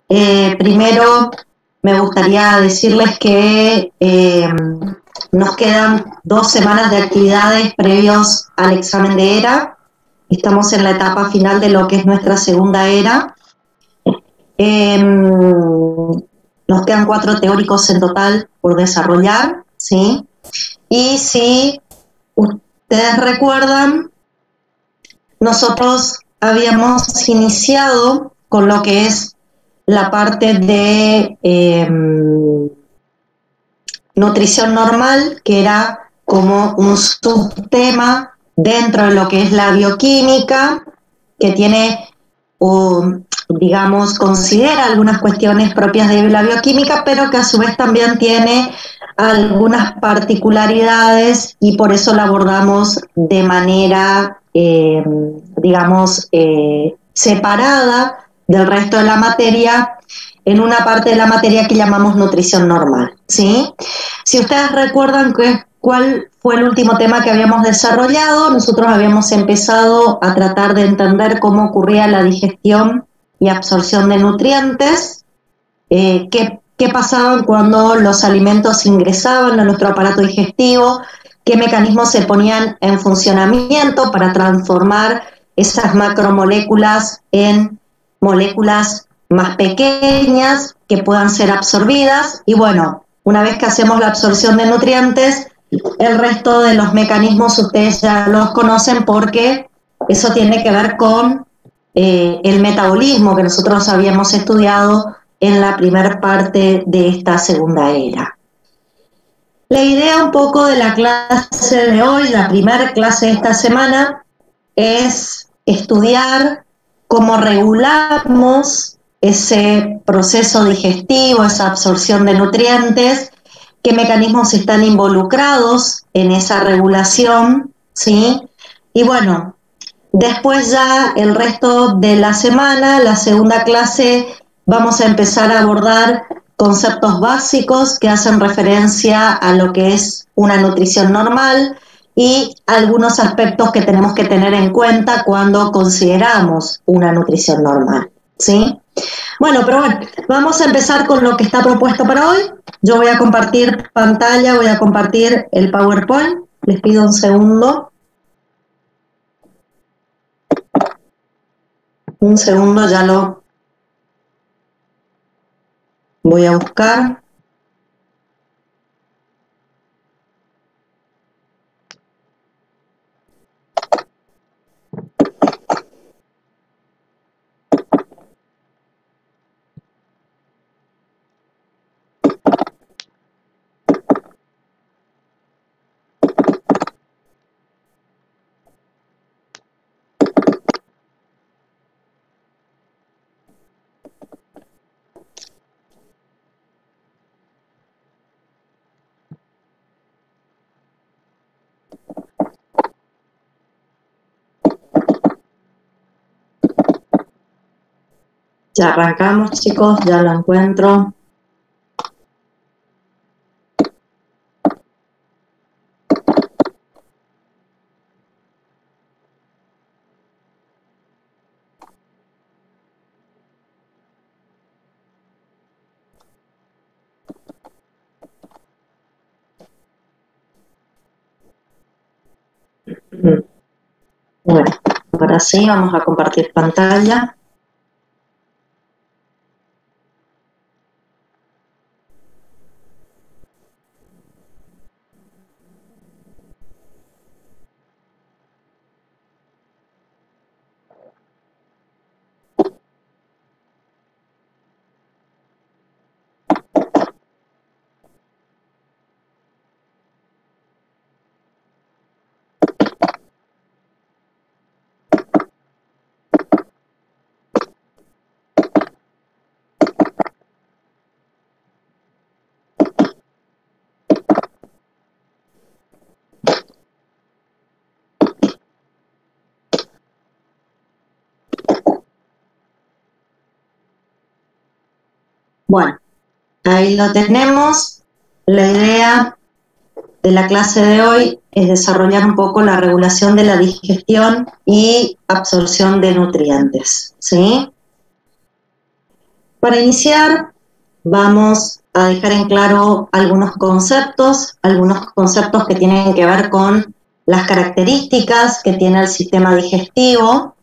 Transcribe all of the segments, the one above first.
Primero, me gustaría decirles que nos quedan 2 semanas de actividades previos al examen de ERA. Estamos en la etapa final de lo que es nuestra segunda ERA. Nos quedan 4 teóricos en total por desarrollar, ¿sí? Y si ustedes recuerdan, nosotros habíamos iniciado con lo que es la parte de nutrición normal, que era como un subtema dentro de lo que es la bioquímica, que tiene, digamos, considera algunas cuestiones propias de la bioquímica, pero que a su vez también tiene algunas particularidades y por eso la abordamos de manera, digamos, separada del resto de la materia, en una parte de la materia que llamamos nutrición normal, ¿sí? Si ustedes recuerdan cuál fue el último tema que habíamos desarrollado, nosotros habíamos empezado a tratar de entender cómo ocurría la digestión y absorción de nutrientes, qué pasaba cuando los alimentos ingresaban a nuestro aparato digestivo, qué mecanismos se ponían en funcionamiento para transformar esas macromoléculas en moléculas más pequeñas que puedan ser absorbidas. Y bueno, una vez que hacemos la absorción de nutrientes, el resto de los mecanismos ustedes ya los conocen porque eso tiene que ver con el metabolismo que nosotros habíamos estudiado en la primera parte de esta segunda era. La idea un poco de la clase de hoy, la primera clase de esta semana, es estudiar cómo regulamos ese proceso digestivo, esa absorción de nutrientes, qué mecanismos están involucrados en esa regulación, ¿sí? Y bueno, después ya el resto de la semana, la segunda clase, vamos a empezar a abordar conceptos básicos que hacen referencia a lo que es una nutrición normal y algunos aspectos que tenemos que tener en cuenta cuando consideramos una nutrición normal, ¿sí? Bueno, vamos a empezar con lo que está propuesto para hoy. Yo voy a compartir pantalla, voy a compartir el PowerPoint. Les pido un segundo. Un segundo, ya lo voy a buscar. Ya arrancamos, chicos, ya lo encuentro. Bueno, ahora sí, vamos a compartir pantalla. Bueno, ahí lo tenemos. La idea de la clase de hoy es desarrollar un poco la regulación de la digestión y absorción de nutrientes, ¿sí? Para iniciar, vamos a dejar en claro algunos conceptos que tienen que ver con las características que tiene el sistema digestivo.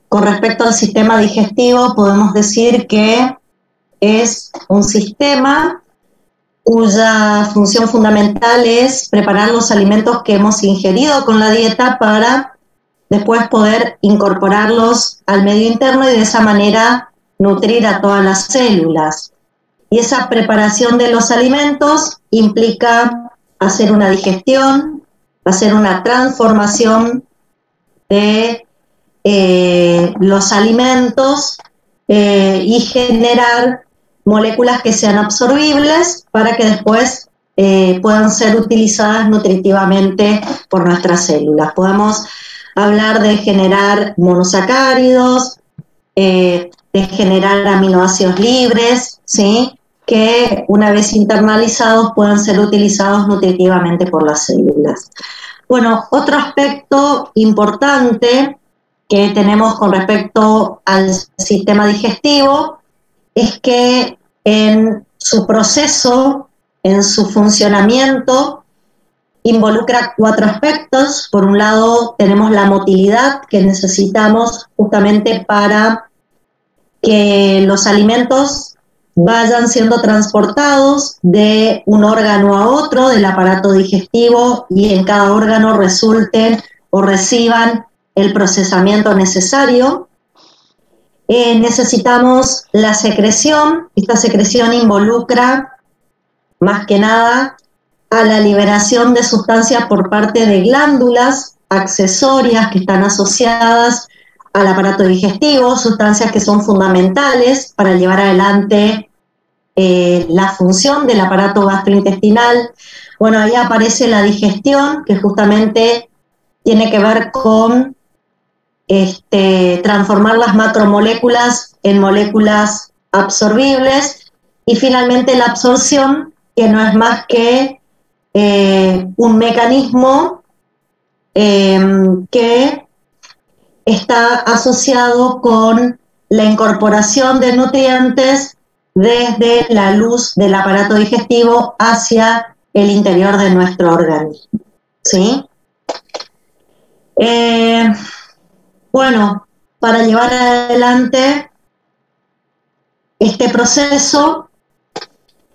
Con respecto al sistema digestivo, podemos decir que es un sistema cuya función fundamental es preparar los alimentos que hemos ingerido con la dieta para después poder incorporarlos al medio interno y de esa manera nutrir a todas las células. Y esa preparación de los alimentos implica hacer una digestión, hacer una transformación de los alimentos y generar moléculas que sean absorbibles para que después puedan ser utilizadas nutritivamente por nuestras células. Podemos hablar de generar monosacáridos, de generar aminoácidos libres, ¿sí?, que una vez internalizados puedan ser utilizados nutritivamente por las células. Bueno, otro aspecto importante que tenemos con respecto al sistema digestivo es que en su proceso, en su funcionamiento, involucra 4 aspectos. Por un lado, tenemos la motilidad que necesitamos justamente para que los alimentos vayan siendo transportados de un órgano a otro del aparato digestivo y en cada órgano resulten o reciban el procesamiento necesario. Necesitamos la secreción. Esta secreción involucra más que nada a la liberación de sustancias por parte de glándulas accesorias que están asociadas al aparato digestivo, sustancias que son fundamentales para llevar adelante la función del aparato gastrointestinal. Bueno, ahí aparece la digestión, que justamente tiene que ver con transformar las macromoléculas en moléculas absorbibles, y finalmente la absorción, que no es más que un mecanismo que está asociado con la incorporación de nutrientes desde la luz del aparato digestivo hacia el interior de nuestro organismo, ¿sí? Bueno, para llevar adelante este proceso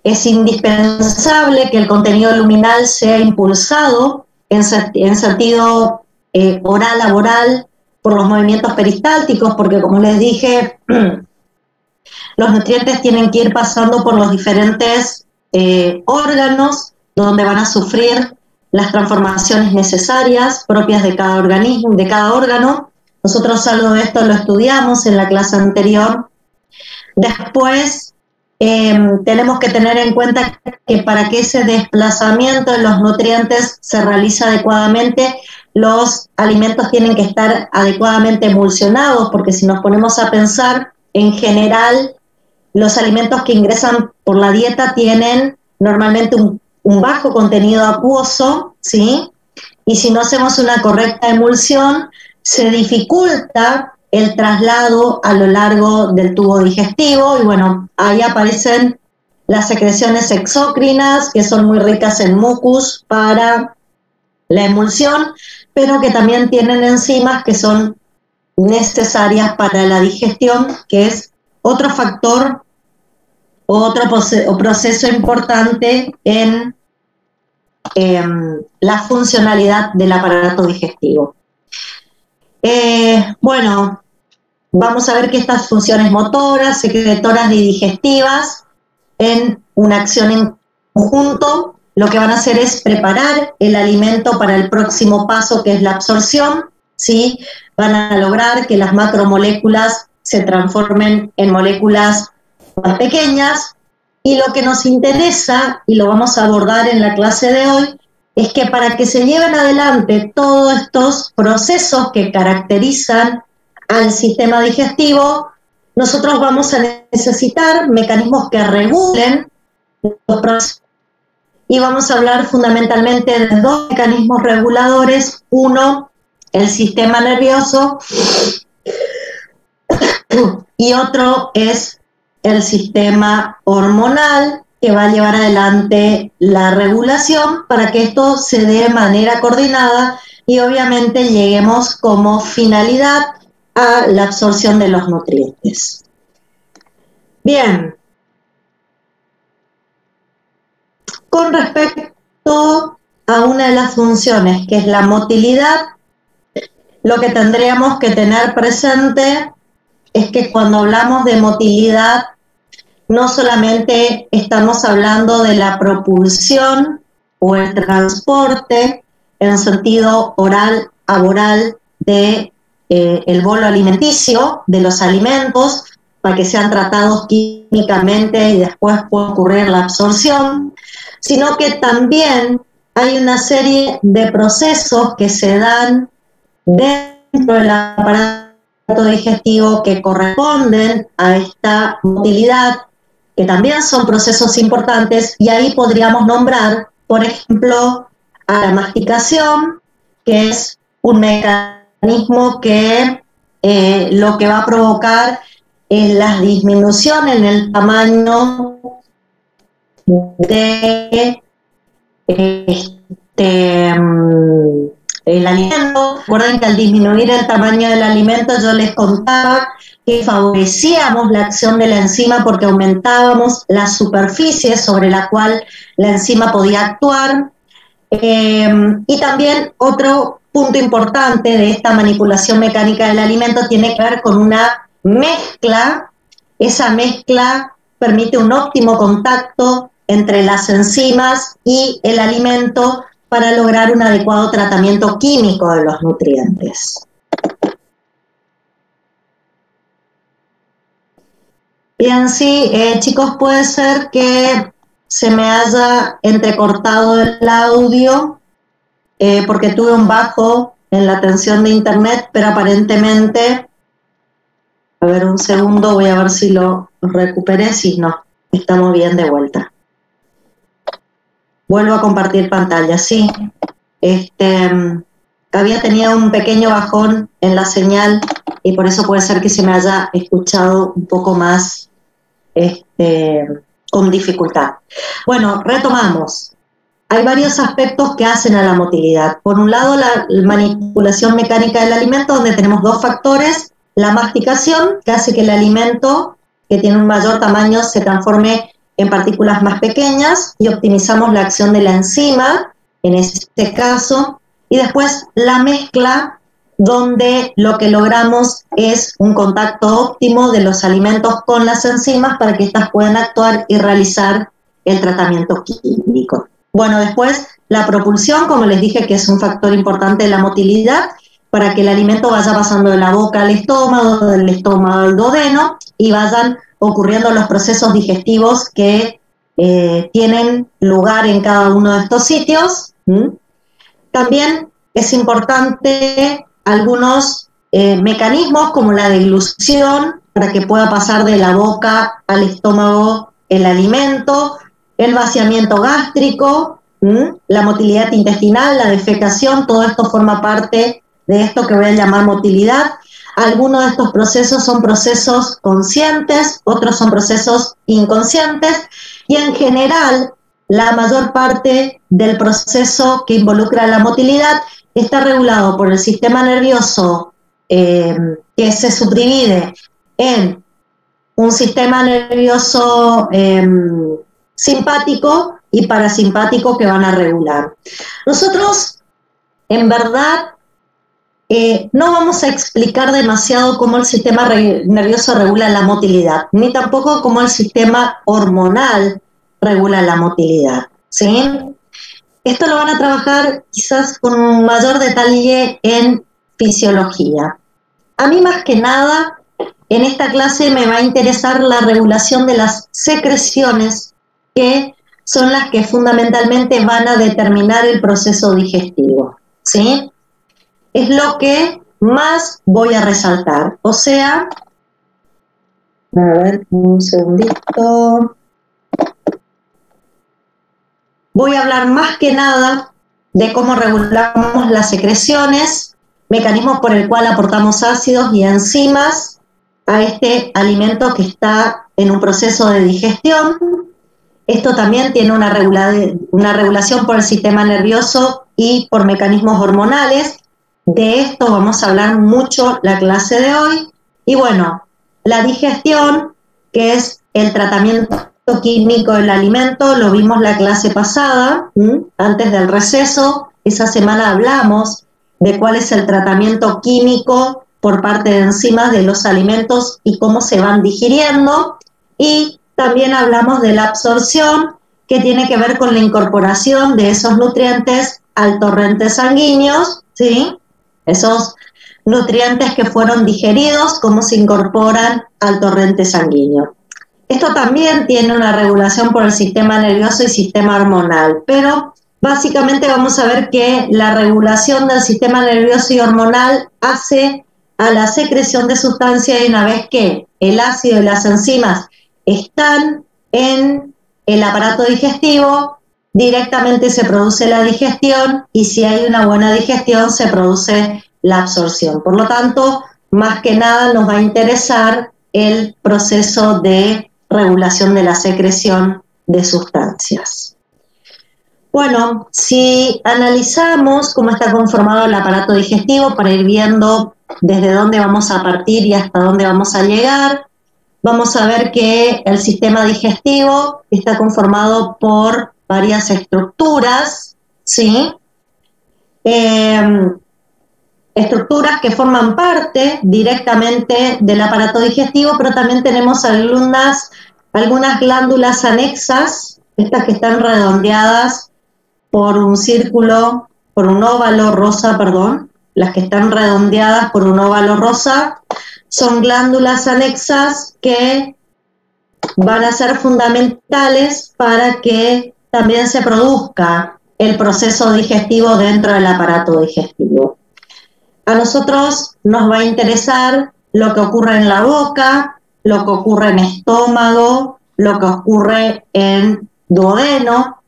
es indispensable que el contenido luminal sea impulsado en sentido oral-laboral por los movimientos peristálticos, porque como les dije, los nutrientes tienen que ir pasando por los diferentes órganos donde van a sufrir las transformaciones necesarias propias de cada organismo, de cada órgano. Nosotros algo de esto lo estudiamos en la clase anterior. Después tenemos que tener en cuenta que para que ese desplazamiento de los nutrientes se realice adecuadamente, los alimentos tienen que estar adecuadamente emulsionados, porque si nos ponemos a pensar, en general, los alimentos que ingresan por la dieta tienen normalmente un bajo contenido acuoso, ¿sí? Y si no hacemos una correcta emulsión, se dificulta el traslado a lo largo del tubo digestivo, y bueno, ahí aparecen las secreciones exócrinas, que son muy ricas en mucus para la emulsión, pero que también tienen enzimas que son necesarias para la digestión, que es otro factor, otro proceso importante en la funcionalidad del aparato digestivo. Bueno, vamos a ver que estas funciones motoras, secretoras y digestivas, en una acción en conjunto, lo que van a hacer es preparar el alimento para el próximo paso, que es la absorción, ¿sí? Van a lograr que las macromoléculas se transformen en moléculas más pequeñas, y lo que nos interesa, y lo vamos a abordar en la clase de hoy, es que para que se lleven adelante todos estos procesos que caracterizan al sistema digestivo, nosotros vamos a necesitar mecanismos que regulen los procesos, y vamos a hablar fundamentalmente de 2 mecanismos reguladores. Uno, el sistema nervioso, y otro es el sistema hormonal, que va a llevar adelante la regulación para que esto se dé de manera coordinada y obviamente lleguemos como finalidad a la absorción de los nutrientes. Bien, con respecto a una de las funciones, que es la motilidad, lo que tendríamos que tener presente es que cuando hablamos de motilidad, no solamente estamos hablando de la propulsión o el transporte en sentido oral a oral de el bolo alimenticio, de los alimentos, para que sean tratados químicamente y después pueda ocurrir la absorción, sino que también hay una serie de procesos que se dan dentro del aparato digestivo que corresponden a esta motilidad, que también son procesos importantes, y ahí podríamos nombrar, por ejemplo, a la masticación, que es un mecanismo que lo que va a provocar es la disminución en el tamaño de el alimento. Recuerden que al disminuir el tamaño del alimento yo les contaba que favorecíamos la acción de la enzima porque aumentábamos la superficie sobre la cual la enzima podía actuar. Y también otro punto importante de esta manipulación mecánica del alimento tiene que ver con una mezcla. Esa mezcla permite un óptimo contacto entre las enzimas y el alimento para lograr un adecuado tratamiento químico de los nutrientes. Bien, sí, chicos, puede ser que se me haya entrecortado el audio porque tuve un bajo en la tensión de internet, pero aparentemente, a ver un segundo, voy a ver si lo recuperé, si no, estamos bien de vuelta. Vuelvo a compartir pantalla, sí. Había tenido un pequeño bajón en la señal y por eso puede ser que se me haya escuchado un poco más con dificultad. Bueno, retomamos. Hay varios aspectos que hacen a la motilidad. Por un lado, la manipulación mecánica del alimento, donde tenemos dos factores. La masticación, que hace que el alimento, que tiene un mayor tamaño, se transforme en partículas más pequeñas y optimizamos la acción de la enzima, en este caso. Y después la mezcla, donde lo que logramos es un contacto óptimo de los alimentos con las enzimas para que éstas puedan actuar y realizar el tratamiento químico. Bueno, después la propulsión, como les dije, que es un factor importante de la motilidad, para que el alimento vaya pasando de la boca al estómago, del estómago al duodeno, y vayan ocurriendo los procesos digestivos que tienen lugar en cada uno de estos sitios. También es importante algunos mecanismos como la deglución para que pueda pasar de la boca al estómago el alimento, el vaciamiento gástrico, la motilidad intestinal, la defecación, todo esto forma parte de esto que voy a llamar motilidad. Algunos de estos procesos son procesos conscientes, otros son procesos inconscientes, y en general la mayor parte del proceso que involucra la motilidad está regulado por el sistema nervioso que se subdivide en un sistema nervioso simpático y parasimpático que van a regular. Nosotros, en verdad, no vamos a explicar demasiado cómo el sistema nervioso regula la motilidad, ni tampoco cómo el sistema hormonal regula la motilidad, ¿sí? Esto lo van a trabajar quizás con mayor detalle en fisiología. A mí más que nada, en esta clase me va a interesar la regulación de las secreciones, que son las que fundamentalmente van a determinar el proceso digestivo, ¿sí? Es lo que más voy a resaltar. O sea, a ver, un segundito. Voy a hablar más que nada de cómo regulamos las secreciones, mecanismos por el cual aportamos ácidos y enzimas, a este alimento que está en un proceso de digestión. Esto también tiene una regulación por el sistema nervioso y por mecanismos hormonales. De esto vamos a hablar mucho la clase de hoy. Y bueno, la digestión, que es el tratamiento químico del alimento, lo vimos la clase pasada, antes del receso. Esa semana hablamos de cuál es el tratamiento químico por parte de enzimas de los alimentos y cómo se van digiriendo. Y también hablamos de la absorción, que tiene que ver con la incorporación de esos nutrientes al torrente sanguíneo, ¿sí? Esos nutrientes que fueron digeridos, cómo se incorporan al torrente sanguíneo. Esto también tiene una regulación por el sistema nervioso y sistema hormonal, pero básicamente vamos a ver que la regulación del sistema nervioso y hormonal hace a la secreción de sustancias, y una vez que el ácido y las enzimas están en el aparato digestivo, directamente se produce la digestión, y si hay una buena digestión se produce la absorción. Por lo tanto, más que nada nos va a interesar el proceso de regulación de la secreción de sustancias. Bueno, si analizamos cómo está conformado el aparato digestivo para ir viendo desde dónde vamos a partir y hasta dónde vamos a llegar, vamos a ver que el sistema digestivo está conformado por varias estructuras, ¿sí? Estructuras que forman parte directamente del aparato digestivo, pero también tenemos algunas glándulas anexas, estas que están redondeadas por un círculo, por un óvalo rosa, las que están redondeadas por un óvalo rosa, son glándulas anexas que van a ser fundamentales para que también se produzca el proceso digestivo dentro del aparato digestivo. A nosotros nos va a interesar lo que ocurre en la boca, lo que ocurre en estómago, lo que ocurre en duodeno.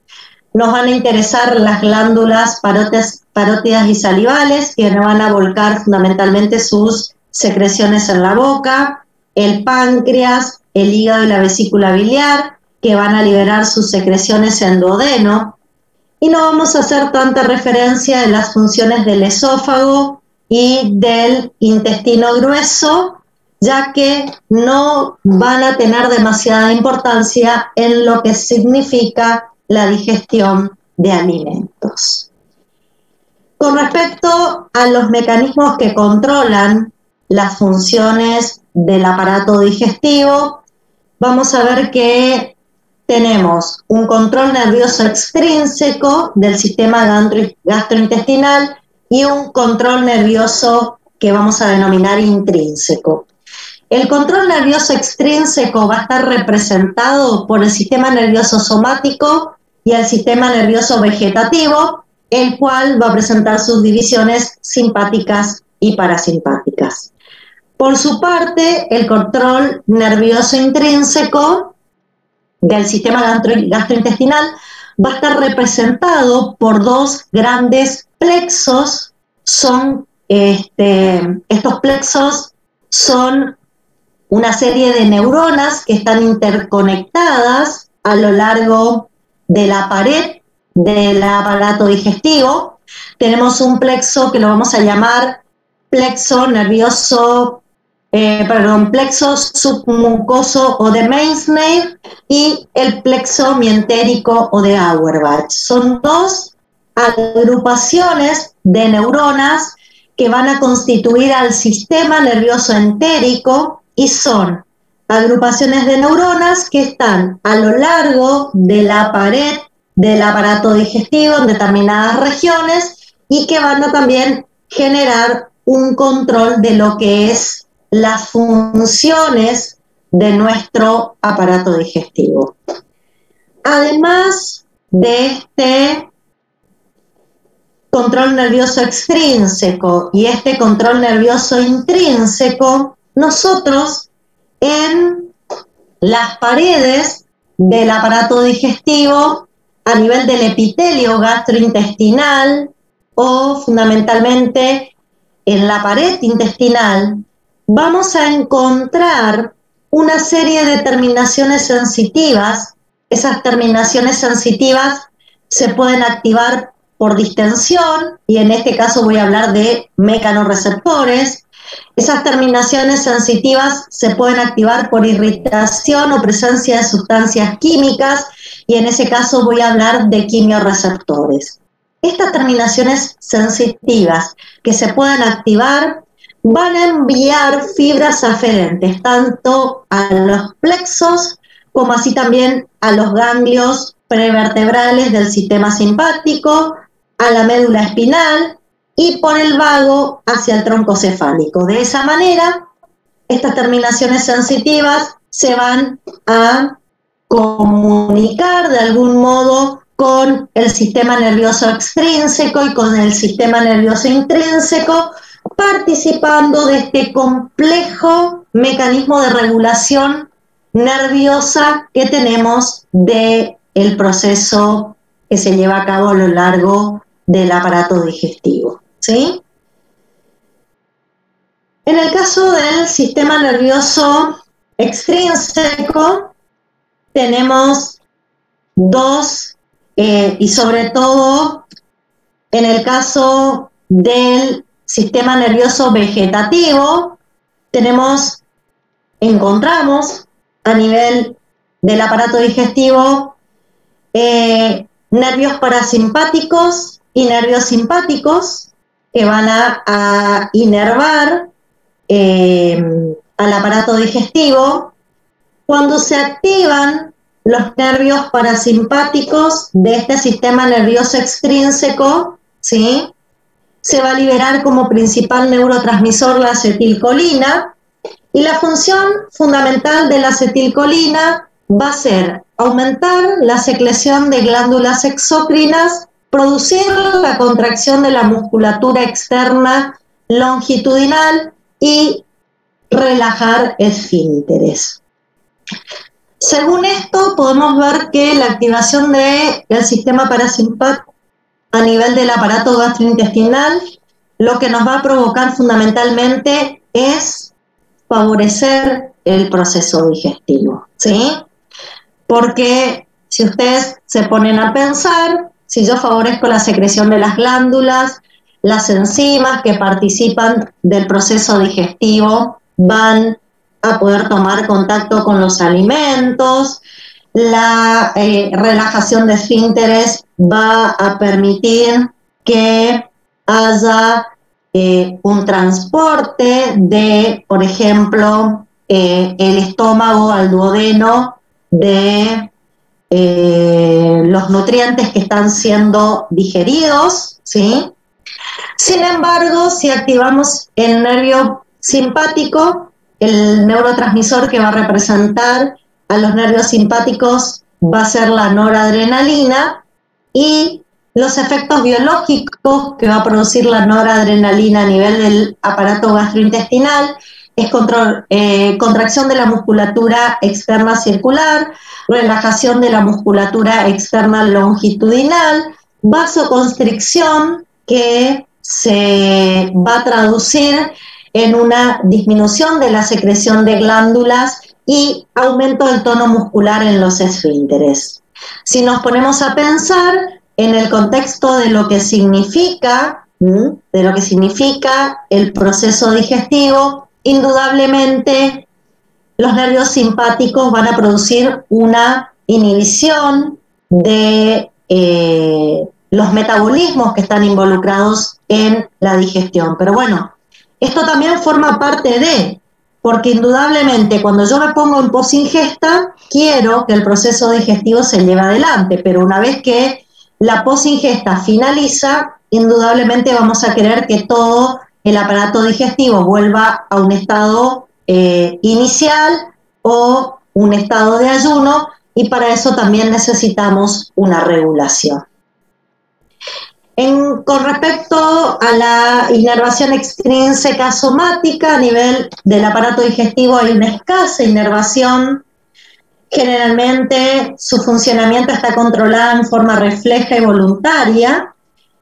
Nos van a interesar las glándulas parótidas y salivales, que nos van a volcar fundamentalmente sus secreciones en la boca, el páncreas, el hígado y la vesícula biliar, que van a liberar sus secreciones en duodeno. Y no vamos a hacer tanta referencia de las funciones del esófago y del intestino grueso, ya que no van a tener demasiada importancia en lo que significa la digestión de alimentos. Con respecto a los mecanismos que controlan las funciones del aparato digestivo, vamos a ver que tenemos un control nervioso extrínseco del sistema gastrointestinal y un control nervioso que vamos a denominar intrínseco. El control nervioso extrínseco va a estar representado por el sistema nervioso somático y el sistema nervioso vegetativo, el cual va a presentar sus divisiones simpáticas y parasimpáticas. Por su parte, el control nervioso intrínseco del sistema gastrointestinal va a estar representado por dos grandes plexos. Estos plexos son una serie de neuronas que están interconectadas a lo largo de la pared del aparato digestivo. Tenemos un plexo que lo vamos a llamar plexo submucoso o de Meissner, y el plexo mientérico o de Auerbach. Son dos agrupaciones de neuronas que van a constituir al sistema nervioso entérico, y son agrupaciones de neuronas que están a lo largo de la pared del aparato digestivo en determinadas regiones y que van a también generar un control de lo que es las funciones de nuestro aparato digestivo. Además de este control nervioso extrínseco y este control nervioso intrínseco, nosotros en las paredes del aparato digestivo, a nivel del epitelio gastrointestinal o fundamentalmente en la pared intestinal, vamos a encontrar una serie de terminaciones sensitivas. Esas terminaciones sensitivas se pueden activar por distensión, y en este caso voy a hablar de mecanorreceptores. Esas terminaciones sensitivas se pueden activar por irritación o presencia de sustancias químicas, y en ese caso voy a hablar de quimiorreceptores. Estas terminaciones sensitivas que se pueden activar van a enviar fibras aferentes tanto a los plexos como así también a los ganglios prevertebrales del sistema simpático, a la médula espinal y por el vago hacia el tronco cefálico. De esa manera, estas terminaciones sensitivas se van a comunicar de algún modo con el sistema nervioso extrínseco y con el sistema nervioso intrínseco, participando de este complejo mecanismo de regulación nerviosa que tenemos del proceso que se lleva a cabo a lo largo del aparato digestivo, ¿sí? En el caso del sistema nervioso extrínseco, tenemos dos, y sobre todo en el caso del sistema nervioso vegetativo, encontramos a nivel del aparato digestivo nervios parasimpáticos y nervios simpáticos que van a inervar al aparato digestivo. Cuando se activan los nervios parasimpáticos de este sistema nervioso extrínseco, ¿sí?, se va a liberar como principal neurotransmisor la acetilcolina, y la función fundamental de la acetilcolina va a ser aumentar la secreción de glándulas exócrinas, producir la contracción de la musculatura externa longitudinal y relajar esfínteres. Según esto, podemos ver que la activación del sistema parasimpático a nivel del aparato gastrointestinal lo que nos va a provocar fundamentalmente es favorecer el proceso digestivo, ¿sí? Porque si ustedes se ponen a pensar, si yo favorezco la secreción de las glándulas, las enzimas que participan del proceso digestivo van a poder tomar contacto con los alimentos, la relajación de esfínteres va a permitir que haya un transporte de, por ejemplo, el estómago al duodeno de los nutrientes que están siendo digeridos, ¿sí? Sin embargo, si activamos el nervio simpático, el neurotransmisor que va a representar a los nervios simpáticos va a ser la noradrenalina, y los efectos biológicos que va a producir la noradrenalina a nivel del aparato gastrointestinal es contracción de la musculatura externa circular, relajación de la musculatura externa longitudinal, vasoconstricción que se va a traducir en una disminución de la secreción de glándulas y aumento del tono muscular en los esfínteres. Si nos ponemos a pensar en el contexto de lo que significa el proceso digestivo, indudablemente los nervios simpáticos van a producir una inhibición de los metabolismos que están involucrados en la digestión. Pero bueno, esto también forma parte de, porque indudablemente cuando yo me pongo en posingesta, quiero que el proceso digestivo se lleve adelante, pero una vez que la posingesta finaliza, indudablemente vamos a querer que todo el aparato digestivo vuelva a un estado inicial o un estado de ayuno, y para eso también necesitamos una regulación. Con respecto a la inervación extrínseca somática, a nivel del aparato digestivo hay una escasa inervación. Generalmente su funcionamiento está controlado en forma refleja y voluntaria,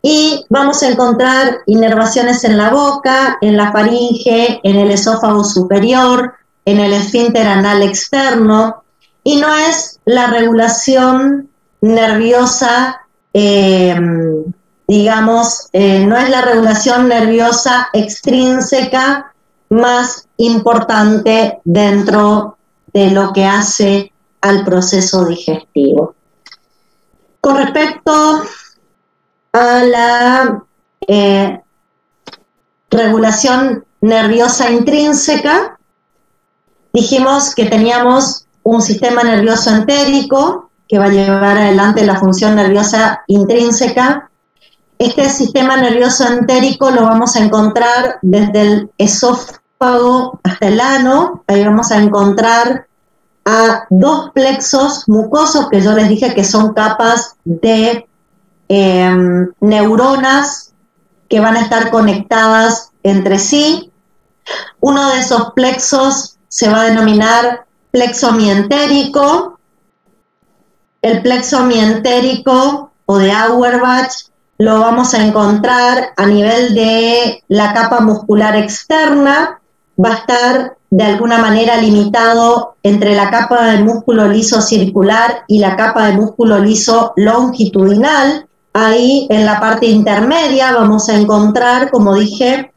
Y vamos a encontrar inervaciones en la boca, en la faringe, en el esófago superior, en el esfínter anal externo, y no es la regulación nerviosa, no es la regulación nerviosa extrínseca más importante dentro de lo que hace al proceso digestivo. Con respecto a la regulación nerviosa intrínseca, dijimos que teníamos un sistema nervioso entérico que va a llevar adelante la función nerviosa intrínseca. Este sistema nervioso entérico lo vamos a encontrar desde el esófago hasta el ano. Ahí vamos a encontrar a dos plexos mucosos que yo les dije que son capas de neuronas que van a estar conectadas entre sí. Uno de esos plexos se va a denominar plexo mientérico. El plexo mientérico o de Auerbach lo vamos a encontrar a nivel de la capa muscular externa. Va a estar de alguna manera limitado entre la capa de músculo liso circular y la capa de músculo liso longitudinal. Ahí en la parte intermedia vamos a encontrar, como dije,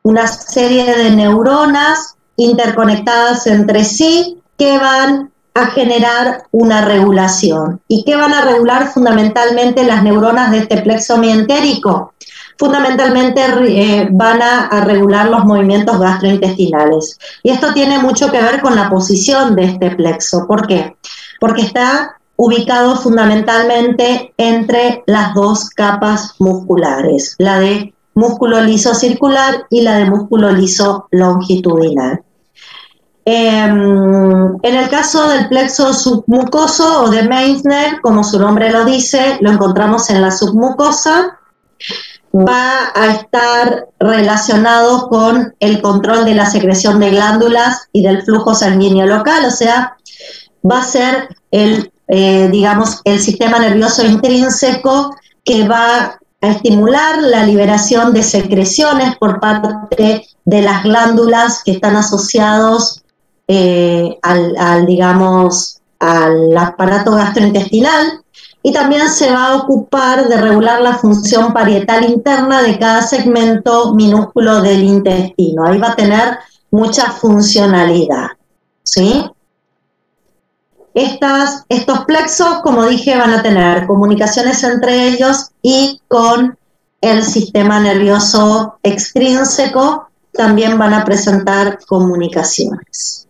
una serie de neuronas interconectadas entre sí que van a generar una regulación. ¿Y qué van a regular fundamentalmente las neuronas de este plexo mientérico? Fundamentalmente van a regular los movimientos gastrointestinales. Y esto tiene mucho que ver con la posición de este plexo. ¿Por qué? Porque está ubicado fundamentalmente entre las dos capas musculares, la de músculo liso circular y la de músculo liso longitudinal. En el caso del plexo submucoso o de Meissner, como su nombre lo dice, lo encontramos en la submucosa. Va a estar relacionado con el control de la secreción de glándulas y del flujo sanguíneo local, o sea, va a ser el sistema nervioso intrínseco que va a estimular la liberación de secreciones por parte de las glándulas que están asociados al aparato gastrointestinal, y también se va a ocupar de regular la función parietal interna de cada segmento minúsculo del intestino. Ahí va a tener mucha funcionalidad, ¿sí? Estos plexos, como dije, van a tener comunicaciones entre ellos y con el sistema nervioso extrínseco también van a presentar comunicaciones.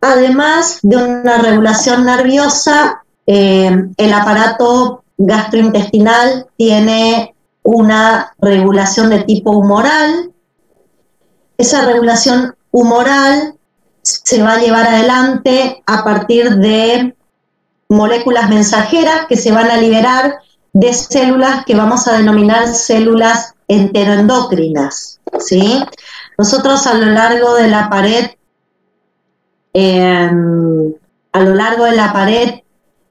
Además de una regulación nerviosa, el aparato gastrointestinal tiene una regulación de tipo humoral. Esa regulación humoral se va a llevar adelante a partir de moléculas mensajeras que se van a liberar de células que vamos a denominar células enteroendocrinas, ¿sí? Nosotros a lo largo de la pared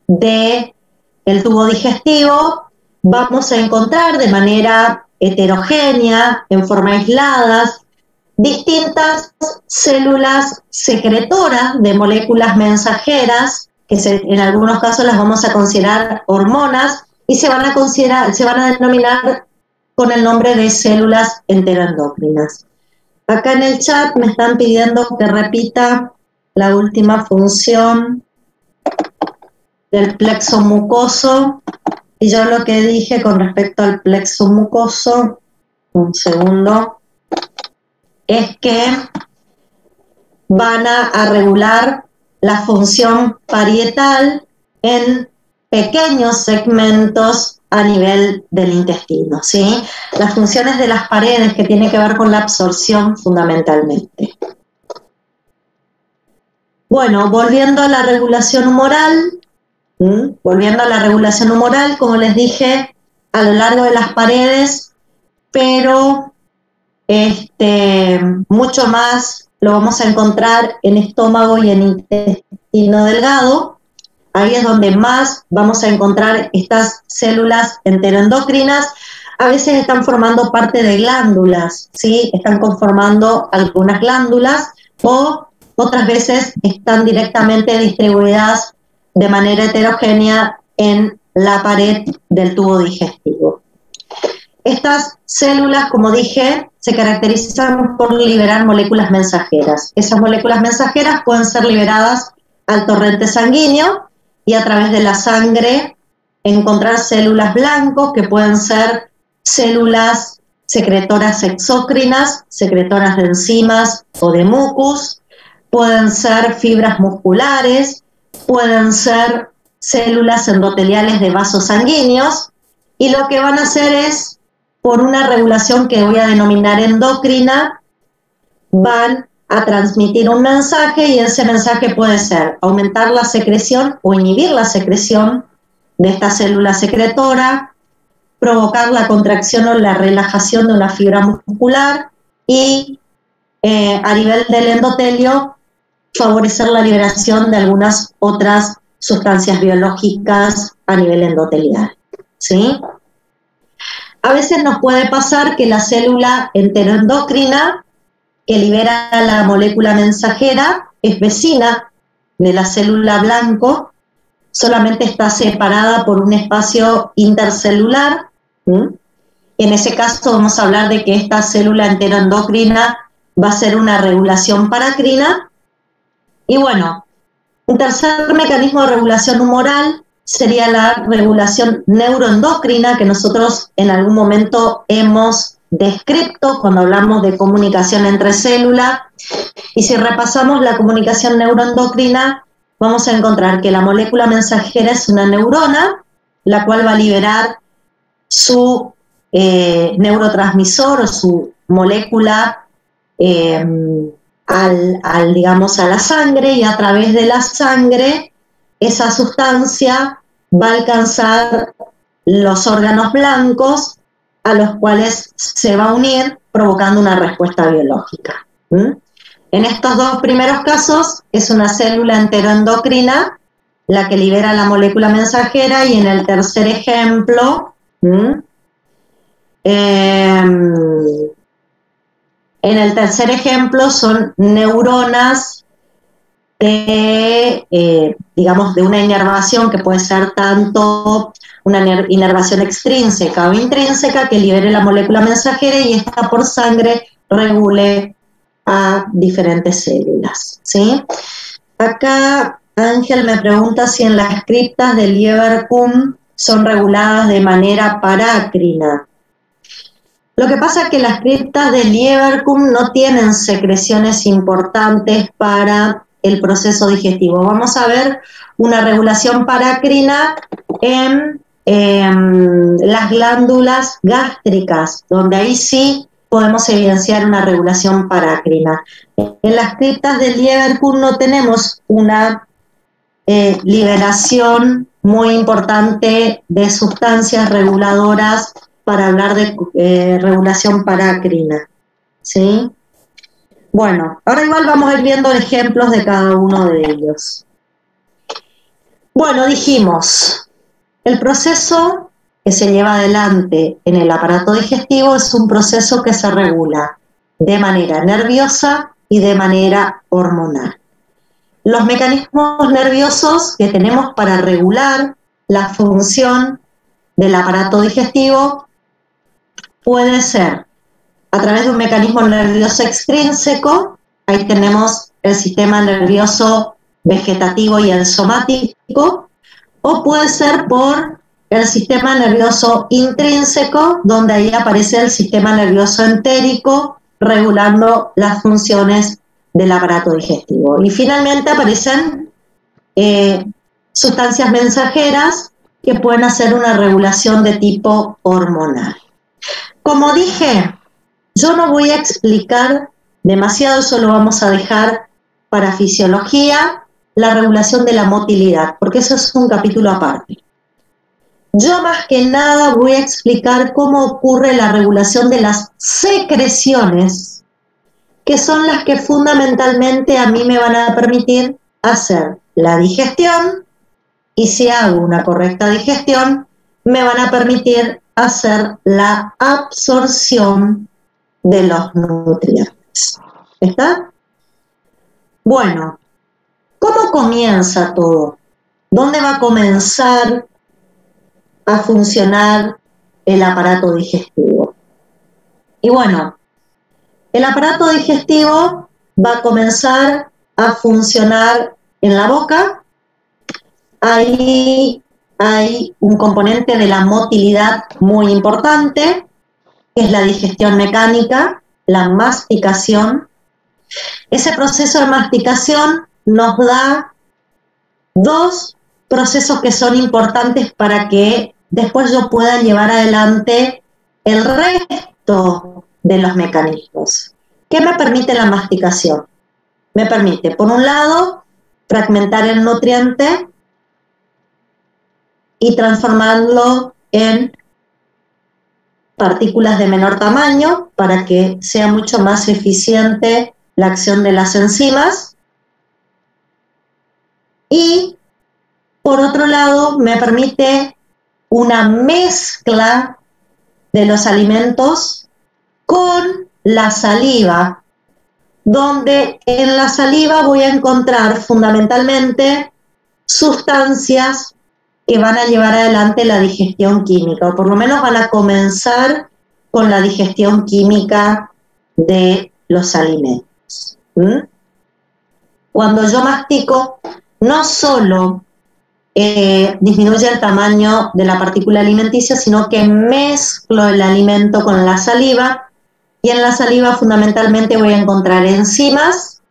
del tubo digestivo vamos a encontrar de manera heterogénea, en forma aisladas, distintas células secretoras de moléculas mensajeras, que en algunos casos las vamos a considerar hormonas, y se van a denominar con el nombre de células enteroendocrinas. Acá en el chat me están pidiendo que repita la última función del plexo mucoso, y yo lo que dije con respecto al plexo mucoso, un segundo, es que van a regular la función parietal en pequeños segmentos a nivel del intestino, ¿sí? Las funciones de las paredes que tienen que ver con la absorción fundamentalmente. Bueno, volviendo a la regulación humoral, como les dije, a lo largo de las paredes, pero mucho más lo vamos a encontrar en estómago y en intestino delgado. ahí es donde más vamos a encontrar estas células enteroendocrinas. A veces están formando parte de glándulas, ¿sí? Están conformando algunas glándulas o otras veces están directamente distribuidas de manera heterogénea en la pared del tubo digestivo. Estas células, como dije, se caracterizan por liberar moléculas mensajeras. Esas moléculas mensajeras pueden ser liberadas al torrente sanguíneo y a través de la sangre encontrar células blancos que pueden ser células secretoras exócrinas, secretoras de enzimas o de mucus, pueden ser fibras musculares, pueden ser células endoteliales de vasos sanguíneos, y lo que van a hacer es, por una regulación que voy a denominar endocrina, van a transmitir un mensaje, y ese mensaje puede ser aumentar la secreción o inhibir la secreción de esta célula secretora, provocar la contracción o la relajación de una fibra muscular y a nivel del endotelio favorecer la liberación de algunas otras sustancias biológicas a nivel endotelial, ¿sí? A veces nos puede pasar que la célula enteroendocrina que libera la molécula mensajera es vecina de la célula blanco, solamente está separada por un espacio intercelular. En ese caso vamos a hablar de que esta célula enteroendocrina va a ser una regulación paracrina. Y bueno, un tercer mecanismo de regulación humoral sería la regulación neuroendocrina, que nosotros en algún momento hemos descrito cuando hablamos de comunicación entre células. Y si repasamos la comunicación neuroendocrina, vamos a encontrar que la molécula mensajera es una neurona, la cual va a liberar su neurotransmisor o su molécula digamos, a la sangre, y a través de la sangre esa sustancia va a alcanzar los órganos blancos a los cuales se va a unir provocando una respuesta biológica. En estos dos primeros casos es una célula enteroendocrina la que libera la molécula mensajera, y en el tercer ejemplo, son neuronas de, digamos, de una inervación que puede ser tanto una inervación extrínseca o intrínseca que libere la molécula mensajera y esta por sangre regule a diferentes células, ¿sí? Acá Ángel me pregunta si en las criptas del Lieberkühn son reguladas de manera parácrina. Lo que pasa es que las criptas del Lieberkühn no tienen secreciones importantes para el proceso digestivo. Vamos a ver una regulación parácrina en las glándulas gástricas, donde ahí sí podemos evidenciar una regulación parácrina. En las criptas del Lieberkühn no tenemos una liberación muy importante de sustancias reguladoras para hablar de regulación parácrina, ¿sí? Bueno, ahora igual vamos a ir viendo ejemplos de cada uno de ellos. Bueno, dijimos, el proceso que se lleva adelante en el aparato digestivo es un proceso que se regula de manera nerviosa y de manera hormonal. Los mecanismos nerviosos que tenemos para regular la función del aparato digestivo puede ser a través de un mecanismo nervioso extrínseco, ahí tenemos el sistema nervioso vegetativo y el somático, o puede ser por el sistema nervioso intrínseco, donde ahí aparece el sistema nervioso entérico regulando las funciones del aparato digestivo. Y finalmente aparecen sustancias mensajeras que pueden hacer una regulación de tipo hormonal. Como dije, yo no voy a explicar demasiado, eso lo vamos a dejar para fisiología, la regulación de la motilidad, porque eso es un capítulo aparte. Yo más que nada voy a explicar cómo ocurre la regulación de las secreciones, que son las que fundamentalmente a mí me van a permitir hacer la digestión y si hago una correcta digestión, me van a permitir hacer la absorción de los nutrientes. ¿Está? Bueno, ¿cómo comienza todo? ¿Dónde va a comenzar a funcionar el aparato digestivo? Y bueno, el aparato digestivo va a comenzar a funcionar en la boca. Ahí hay un componente de la motilidad muy importante, que es la digestión mecánica, la masticación. Ese proceso de masticación nos da dos procesos que son importantes para que después yo pueda llevar adelante el resto de los mecanismos. ¿Qué me permite la masticación? Me permite, por un lado, fragmentar el nutriente y transformarlo en partículas de menor tamaño para que sea mucho más eficiente la acción de las enzimas. Y, por otro lado, me permite una mezcla de los alimentos con la saliva, donde en la saliva voy a encontrar fundamentalmente sustancias que van a llevar adelante la digestión química, o por lo menos van a comenzar con la digestión química de los alimentos. Cuando yo mastico, no solo disminuye el tamaño de la partícula alimenticia, sino que mezclo el alimento con la saliva, y en la saliva fundamentalmente voy a encontrar enzimas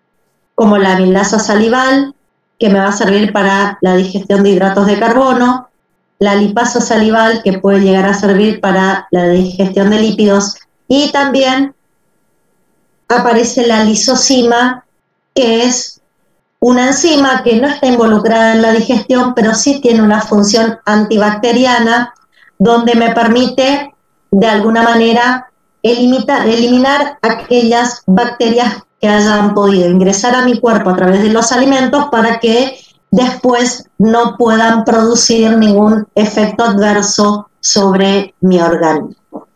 como la amilasa salival, que me va a servir para la digestión de hidratos de carbono, la lipasa salival, que puede llegar a servir para la digestión de lípidos, y también aparece la lisozima, que es una enzima que no está involucrada en la digestión, pero sí tiene una función antibacteriana, donde me permite, de alguna manera, eliminar aquellas bacterias que hayan podido ingresar a mi cuerpo a través de los alimentos para que después no puedan producir ningún efecto adverso sobre mi organismo.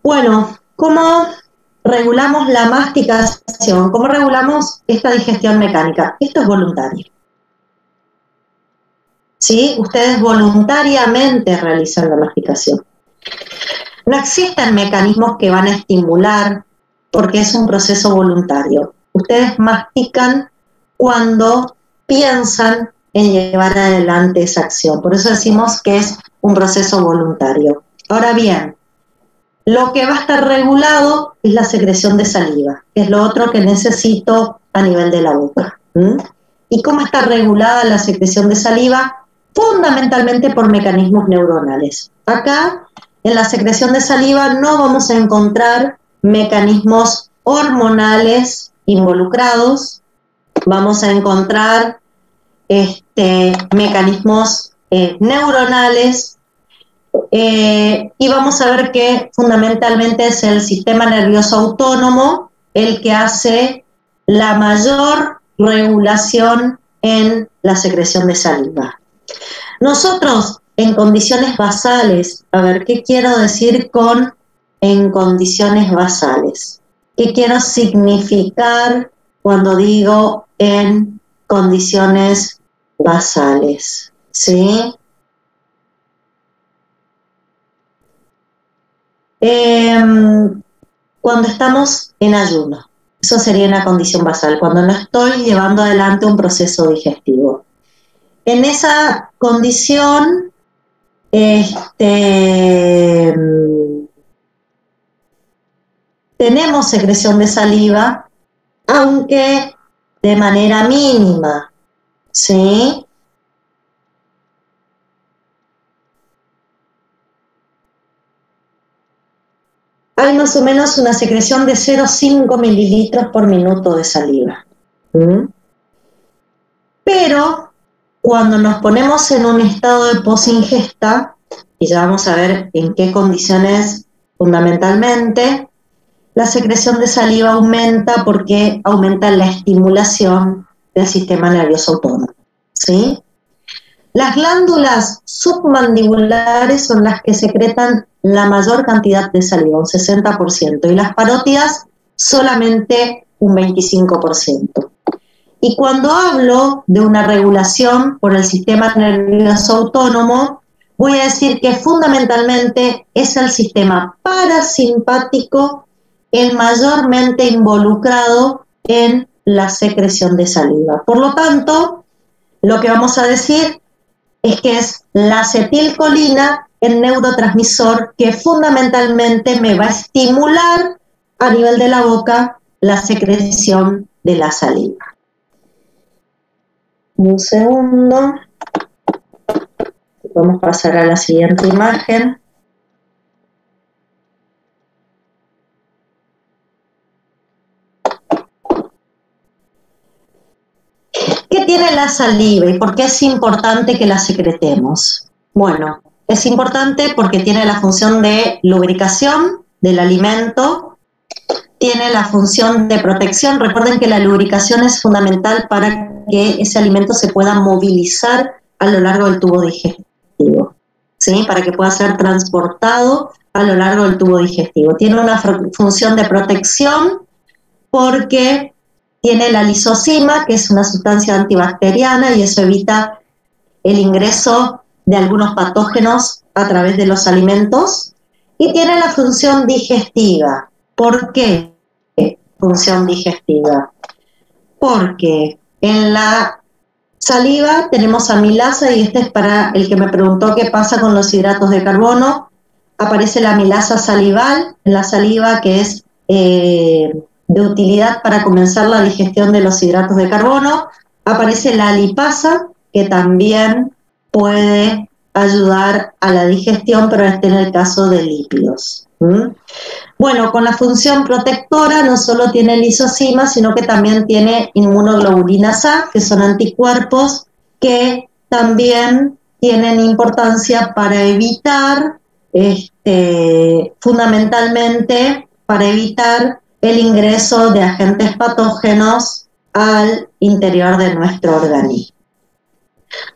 Bueno, ¿cómo regulamos la masticación? ¿Cómo regulamos esta digestión mecánica? Esto es voluntario. ¿Sí? Ustedes voluntariamente realizan la masticación. No existen mecanismos que van a estimular, porque es un proceso voluntario. Ustedes mastican cuando piensan en llevar adelante esa acción. Por eso decimos que es un proceso voluntario. Ahora bien, lo que va a estar regulado es la secreción de saliva, que es lo otro que necesito a nivel de la boca. ¿Y cómo está regulada la secreción de saliva? Fundamentalmente por mecanismos neuronales. Acá, en la secreción de saliva, no vamos a encontrar mecanismos hormonales involucrados, vamos a encontrar mecanismos neuronales, y vamos a ver que fundamentalmente es el sistema nervioso autónomo el que hace la mayor regulación en la secreción de saliva. Nosotros, en condiciones basales, a ver, ¿qué quiero decir con en condiciones basales? ¿Qué quiero significar cuando digo en condiciones basales? ¿Sí? Cuando estamos en ayuno, eso sería una condición basal, cuando no estoy llevando adelante un proceso digestivo. En esa condición, tenemos secreción de saliva, aunque de manera mínima, ¿sí? Hay más o menos una secreción de 0,5 mililitros por minuto de saliva. Pero cuando nos ponemos en un estado de posingesta, y ya vamos a ver en qué condiciones fundamentalmente, la secreción de saliva aumenta porque aumenta la estimulación del sistema nervioso autónomo. ¿sí? Las glándulas submandibulares son las que secretan la mayor cantidad de saliva, un 60%, y las parótidas solamente un 25%. Y cuando hablo de una regulación por el sistema nervioso autónomo, voy a decir que fundamentalmente es el sistema parasimpático el mayormente involucrado en la secreción de saliva. Por lo tanto, lo que vamos a decir es que es la acetilcolina, el neurotransmisor que fundamentalmente me va a estimular a nivel de la boca la secreción de la saliva. Un segundo. Vamos a pasar a la siguiente imagen. ¿Qué tiene la saliva y por qué es importante que la secretemos? Bueno, es importante porque tiene la función de lubricación del alimento, tiene la función de protección. Recuerden que la lubricación es fundamental para que ese alimento se pueda movilizar a lo largo del tubo digestivo, ¿sí? Para que pueda ser transportado a lo largo del tubo digestivo. Tiene una función de protección porque tiene la lisozima, que es una sustancia antibacteriana, y eso evita el ingreso de algunos patógenos a través de los alimentos. Y tiene la función digestiva. ¿Por qué función digestiva? Porque en la saliva tenemos amilasa, y este es para el que me preguntó qué pasa con los hidratos de carbono. Aparece la amilasa salival en la saliva, que es de utilidad para comenzar la digestión de los hidratos de carbono. Aparece la lipasa, que también puede ayudar a la digestión, pero este en el caso de lípidos. Bueno, con la función protectora no solo tiene lisozima, sino que también tiene inmunoglobulinas A, que son anticuerpos que también tienen importancia para evitar, fundamentalmente, para evitar el ingreso de agentes patógenos al interior de nuestro organismo.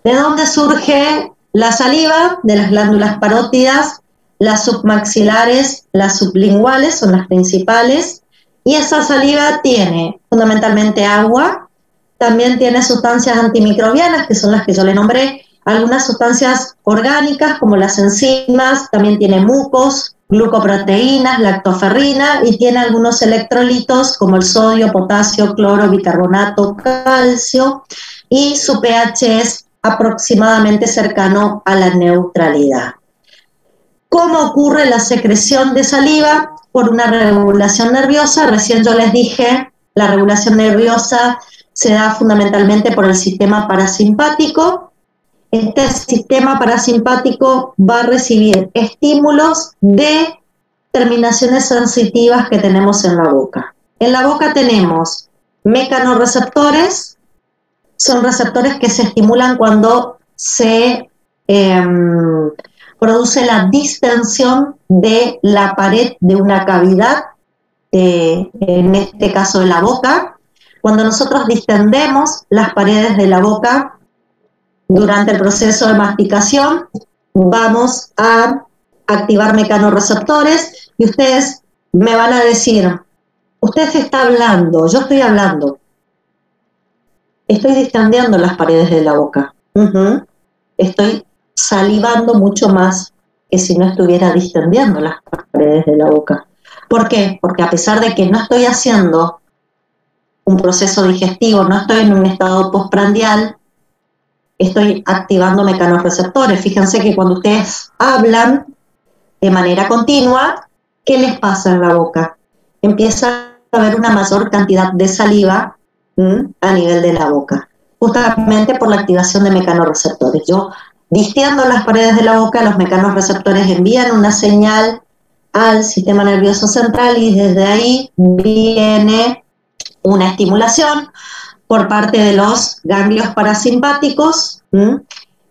¿De dónde surge la saliva? De las glándulas parótidas. Las submaxilares, las sublinguales son las principales, y esa saliva tiene fundamentalmente agua, también tiene sustancias antimicrobianas, que son las que yo le nombré, algunas sustancias orgánicas como las enzimas, también tiene mucos, glucoproteínas, lactoferrina, y tiene algunos electrolitos como el sodio, potasio, cloro, bicarbonato, calcio, y su pH es aproximadamente cercano a la neutralidad. ¿Cómo ocurre la secreción de saliva? Por una regulación nerviosa. Recién yo les dije, la regulación nerviosa se da fundamentalmente por el sistema parasimpático. Este sistema parasimpático va a recibir estímulos de terminaciones sensitivas que tenemos en la boca. En la boca tenemos mecanorreceptores, son receptores que se estimulan cuando se produce la distensión de la pared de una cavidad, en este caso de la boca. Cuando nosotros distendemos las paredes de la boca durante el proceso de masticación, vamos a activar mecanorreceptores, y ustedes me van a decir, usted está hablando, yo estoy hablando, estoy distendiendo las paredes de la boca, estoy salivando mucho más que si no estuviera distendiendo las paredes de la boca. ¿Por qué? Porque a pesar de que no estoy haciendo un proceso digestivo, no estoy en un estado postprandial, estoy activando mecanorreceptores. Fíjense que cuando ustedes hablan de manera continua, ¿qué les pasa en la boca? Empieza a haber una mayor cantidad de saliva a nivel de la boca, justamente por la activación de mecanorreceptores. Yo distiendo las paredes de la boca, los mecanorreceptores envían una señal al sistema nervioso central, y desde ahí viene una estimulación por parte de los ganglios parasimpáticos.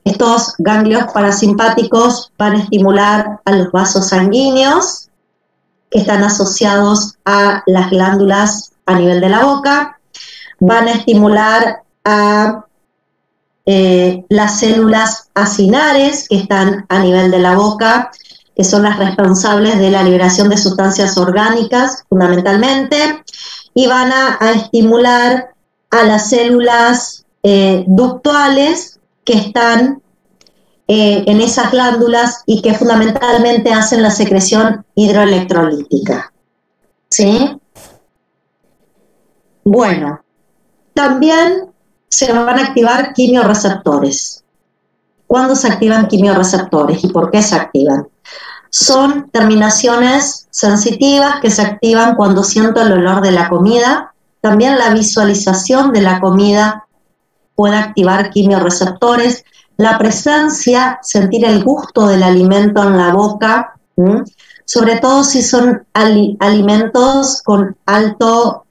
Estos ganglios parasimpáticos van a estimular a los vasos sanguíneos que están asociados a las glándulas a nivel de la boca, van a estimular a las células acinares que están a nivel de la boca, que son las responsables de la liberación de sustancias orgánicas fundamentalmente, y van a estimular a las células ductuales que están en esas glándulas y que fundamentalmente hacen la secreción hidroelectrolítica. ¿Sí? Bueno, también se van a activar quimiorreceptores. ¿Cuándo se activan quimiorreceptores y por qué se activan? Son terminaciones sensitivas que se activan cuando siento el olor de la comida. También la visualización de la comida puede activar quimiorreceptores. La presencia, sentir el gusto del alimento en la boca, sobre todo si son alimentos con alto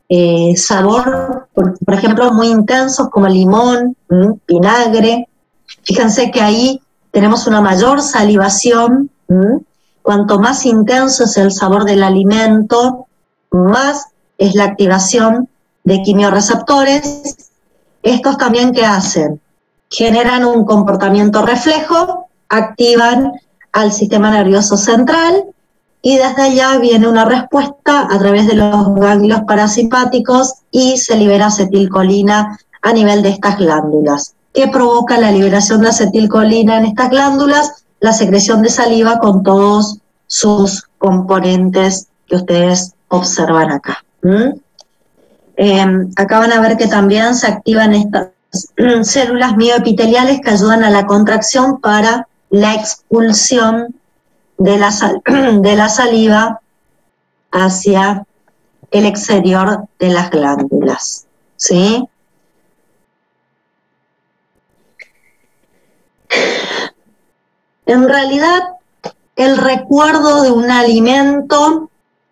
sabor, por ejemplo, muy intensos como limón, vinagre. Fíjense que ahí tenemos una mayor salivación. Cuanto más intenso es el sabor del alimento, más es la activación de quimiorreceptores. Estos también, ¿qué hacen? Generan un comportamiento reflejo, activan al sistema nervioso central y desde allá viene una respuesta a través de los ganglios parasimpáticos y se libera acetilcolina a nivel de estas glándulas. ¿Qué provoca la liberación de acetilcolina en estas glándulas? La secreción de saliva con todos sus componentes que ustedes observan acá. Acá van a ver que también se activan estas células mioepiteliales que ayudan a la contracción para la expulsión de la saliva hacia el exterior de las glándulas, ¿sí? En realidad, el recuerdo de un alimento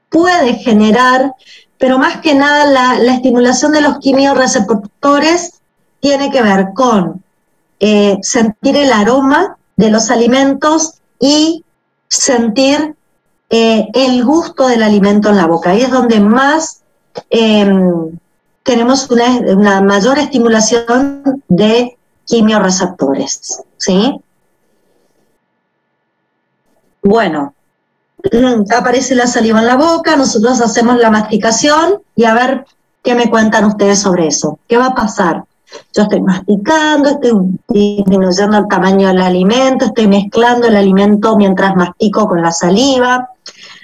puede generar, pero más que nada la estimulación de los quimiorreceptores tiene que ver con sentir el aroma de los alimentos y sentir el gusto del alimento en la boca. Ahí es donde más tenemos una mayor estimulación de quimiorreceptores, ¿sí? Bueno, aparece la saliva en la boca, nosotros hacemos la masticación y a ver qué me cuentan ustedes sobre eso. ¿Qué va a pasar? Yo estoy masticando, estoy disminuyendo el tamaño del alimento, estoy mezclando el alimento mientras mastico con la saliva.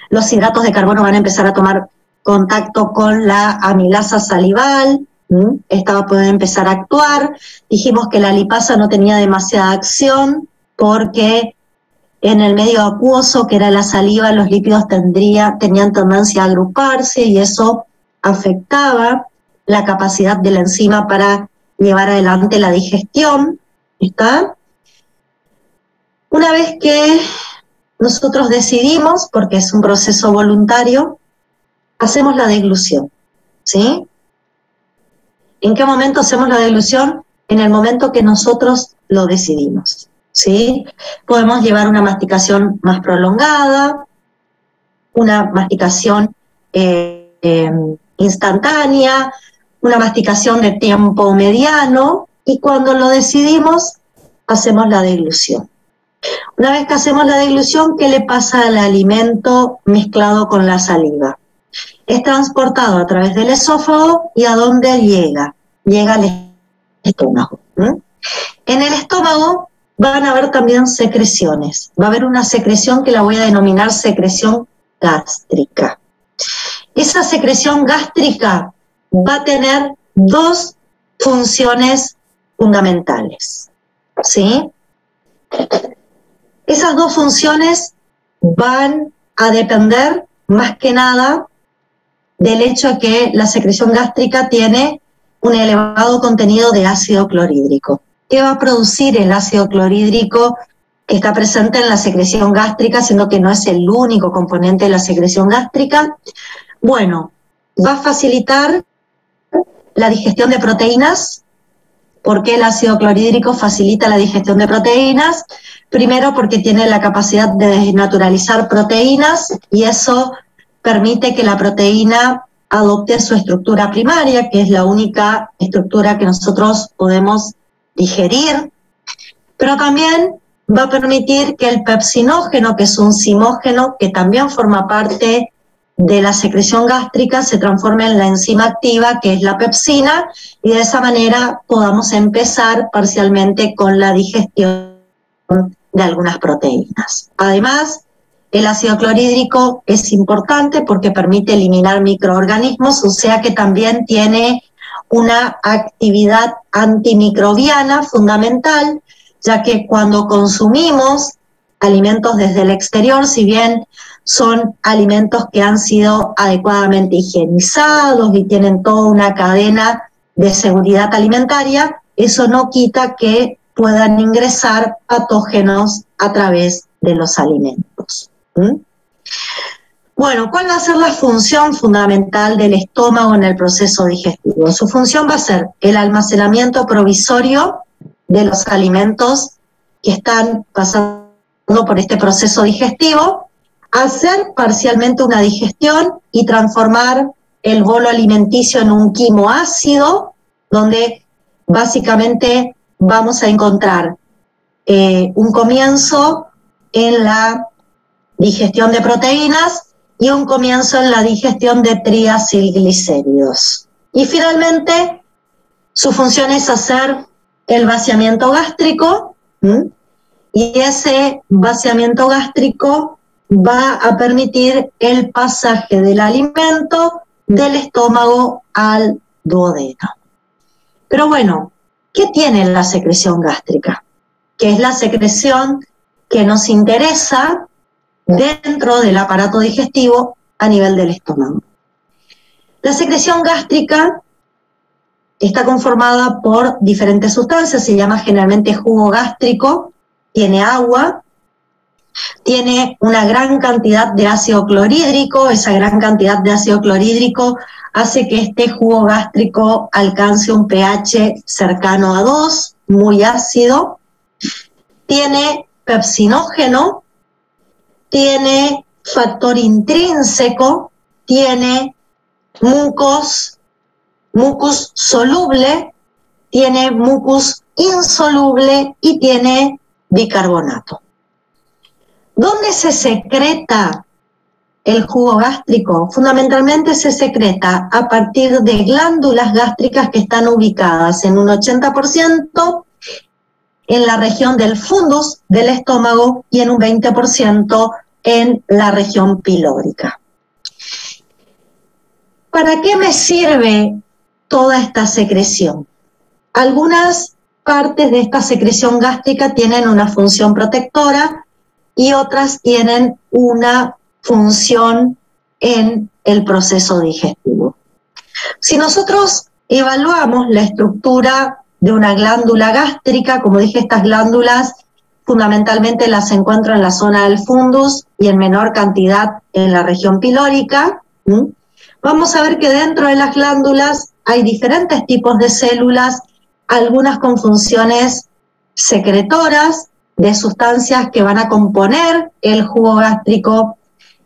Los hidratos de carbono van a empezar a tomar contacto con la amilasa salival. Esta va a poder empezar a actuar. Dijimos que la lipasa no tenía demasiada acción porque en el medio acuoso, que era la saliva, los lípidos tenían tendencia a agruparse y eso afectaba la capacidad de la enzima para llevar adelante la digestión. ¿Está? Una vez que nosotros decidimos, porque es un proceso voluntario, hacemos la deglución, ¿sí? ¿En qué momento hacemos la deglución? En el momento que nosotros lo decidimos, ¿sí? Podemos llevar una masticación más prolongada, una masticación instantánea, una masticación de tiempo mediano, y cuando lo decidimos, hacemos la deglución. Una vez que hacemos la deglución, ¿qué le pasa al alimento mezclado con la saliva? Es transportado a través del esófago y ¿a dónde llega? Llega al estómago. En el estómago van a haber también secreciones. Va a haber una secreción que la voy a denominar secreción gástrica. Esa secreción gástrica va a tener dos funciones fundamentales, ¿sí? Esas dos funciones van a depender más que nada del hecho de que la secreción gástrica tiene un elevado contenido de ácido clorhídrico. ¿Qué va a producir el ácido clorhídrico que está presente en la secreción gástrica, siendo que no es el único componente de la secreción gástrica? Bueno, va a facilitar la digestión de proteínas. ¿Por qué el ácido clorhídrico facilita la digestión de proteínas? Primero, porque tiene la capacidad de desnaturalizar proteínas y eso permite que la proteína adopte su estructura primaria, que es la única estructura que nosotros podemos digerir, pero también va a permitir que el pepsinógeno, que es un zimógeno que también forma parte de la secreción gástrica, se transforme en la enzima activa, que es la pepsina, y de esa manera podamos empezar parcialmente con la digestión de algunas proteínas. Además, el ácido clorhídrico es importante porque permite eliminar microorganismos, o sea que también tiene una actividad antimicrobiana fundamental, ya que cuando consumimos alimentos desde el exterior, si bien son alimentos que han sido adecuadamente higienizados y tienen toda una cadena de seguridad alimentaria, eso no quita que puedan ingresar patógenos a través de los alimentos. Bueno, ¿cuál va a ser la función fundamental del estómago en el proceso digestivo? Su función va a ser el almacenamiento provisorio de los alimentos que están pasando por este proceso digestivo, hacer parcialmente una digestión y transformar el bolo alimenticio en un quimoácido, donde básicamente vamos a encontrar un comienzo en la digestión de proteínas y un comienzo en la digestión de triacilglicéridos. Y finalmente, su función es hacer el vaciamiento gástrico, y ese vaciamiento gástrico va a permitir el pasaje del alimento del estómago al duodeno. Pero bueno, ¿qué tiene la secreción gástrica? Que es la secreción que nos interesa dentro del aparato digestivo a nivel del estómago. La secreción gástrica está conformada por diferentes sustancias, se llama generalmente jugo gástrico, tiene agua, tiene una gran cantidad de ácido clorhídrico, esa gran cantidad de ácido clorhídrico hace que este jugo gástrico alcance un pH cercano a 2, muy ácido, tiene pepsinógeno, tiene factor intrínseco, tiene mucus soluble, tiene mucus insoluble y tiene bicarbonato. ¿Dónde se secreta el jugo gástrico? Fundamentalmente se secreta a partir de glándulas gástricas que están ubicadas en un 80% en la región del fundus del estómago y en un 20% en la región pilórica. ¿Para qué me sirve toda esta secreción? Algunas partes de esta secreción gástrica tienen una función protectora y otras tienen una función en el proceso digestivo. Si nosotros evaluamos la estructura de una glándula gástrica, como dije, estas glándulas fundamentalmente las encuentro en la zona del fundus y en menor cantidad en la región pilórica, vamos a ver que dentro de las glándulas hay diferentes tipos de células, algunas con funciones secretoras de sustancias que van a componer el jugo gástrico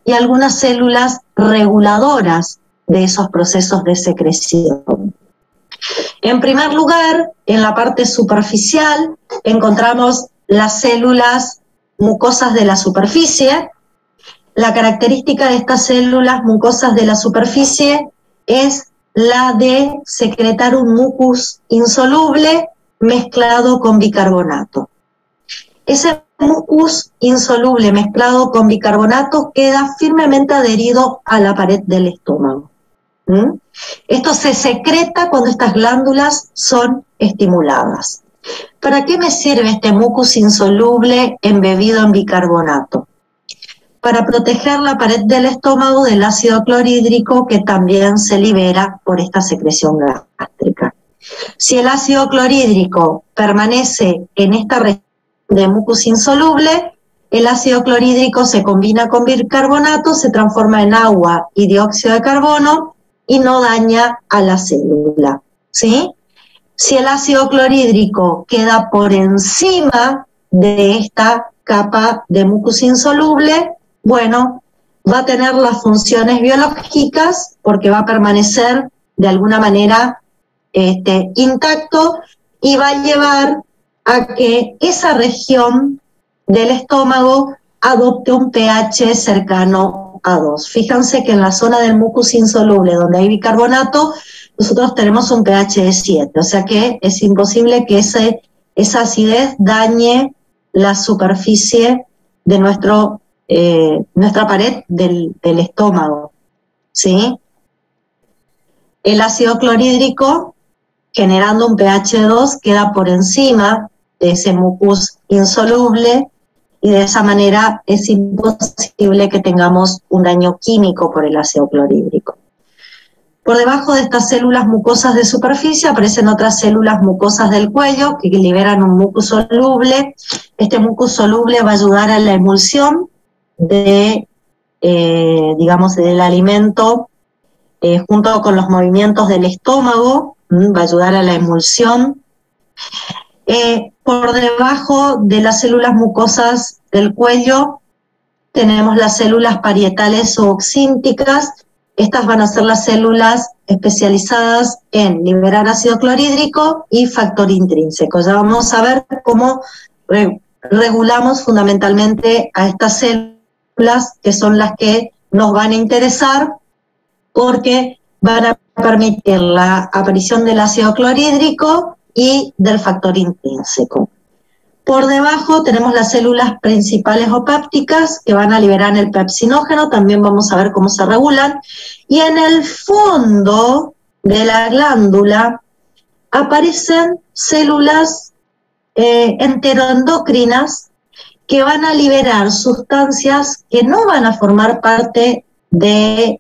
y algunas células reguladoras de esos procesos de secreción. En primer lugar, en la parte superficial encontramos las células mucosas de la superficie. La característica de estas células mucosas de la superficie es la de secretar un mucus insoluble mezclado con bicarbonato. Ese mucus insoluble mezclado con bicarbonato queda firmemente adherido a la pared del estómago. Esto se secreta cuando estas glándulas son estimuladas. ¿Para qué me sirve este mucus insoluble embebido en bicarbonato? Para proteger la pared del estómago del ácido clorhídrico que también se libera por esta secreción gástrica. Si el ácido clorhídrico permanece en esta región de mucus insoluble, el ácido clorhídrico se combina con bicarbonato, se transforma en agua y dióxido de carbono y no daña a la célula, ¿sí? Si el ácido clorhídrico queda por encima de esta capa de mucus insoluble, bueno, va a tener las funciones biológicas porque va a permanecer de alguna manera intacto y va a llevar a que esa región del estómago adopte un pH cercano a 2. Fíjense que en la zona del mucus insoluble, donde hay bicarbonato, nosotros tenemos un pH de 7, o sea que es imposible que esa acidez dañe la superficie de nuestra pared del estómago, ¿sí? El ácido clorhídrico, generando un pH de 2, queda por encima de ese mucus insoluble y de esa manera es imposible que tengamos un daño químico por el ácido clorhídrico. Por debajo de estas células mucosas de superficie aparecen otras células mucosas del cuello que liberan un mucus soluble. Este mucus soluble va a ayudar a la emulsión del alimento junto con los movimientos del estómago, va a ayudar a la emulsión. Por debajo de las células mucosas del cuello tenemos las células parietales o oxínticas. Estas van a ser las células especializadas en liberar ácido clorhídrico y factor intrínseco. Ya vamos a ver cómo regulamos fundamentalmente a estas células, que son las que nos van a interesar, porque van a permitir la aparición del ácido clorhídrico y del factor intrínseco. Por debajo tenemos las células principales o pépticas que van a liberar el pepsinógeno, también vamos a ver cómo se regulan. Y en el fondo de la glándula aparecen células enteroendocrinas que van a liberar sustancias que no van a formar parte de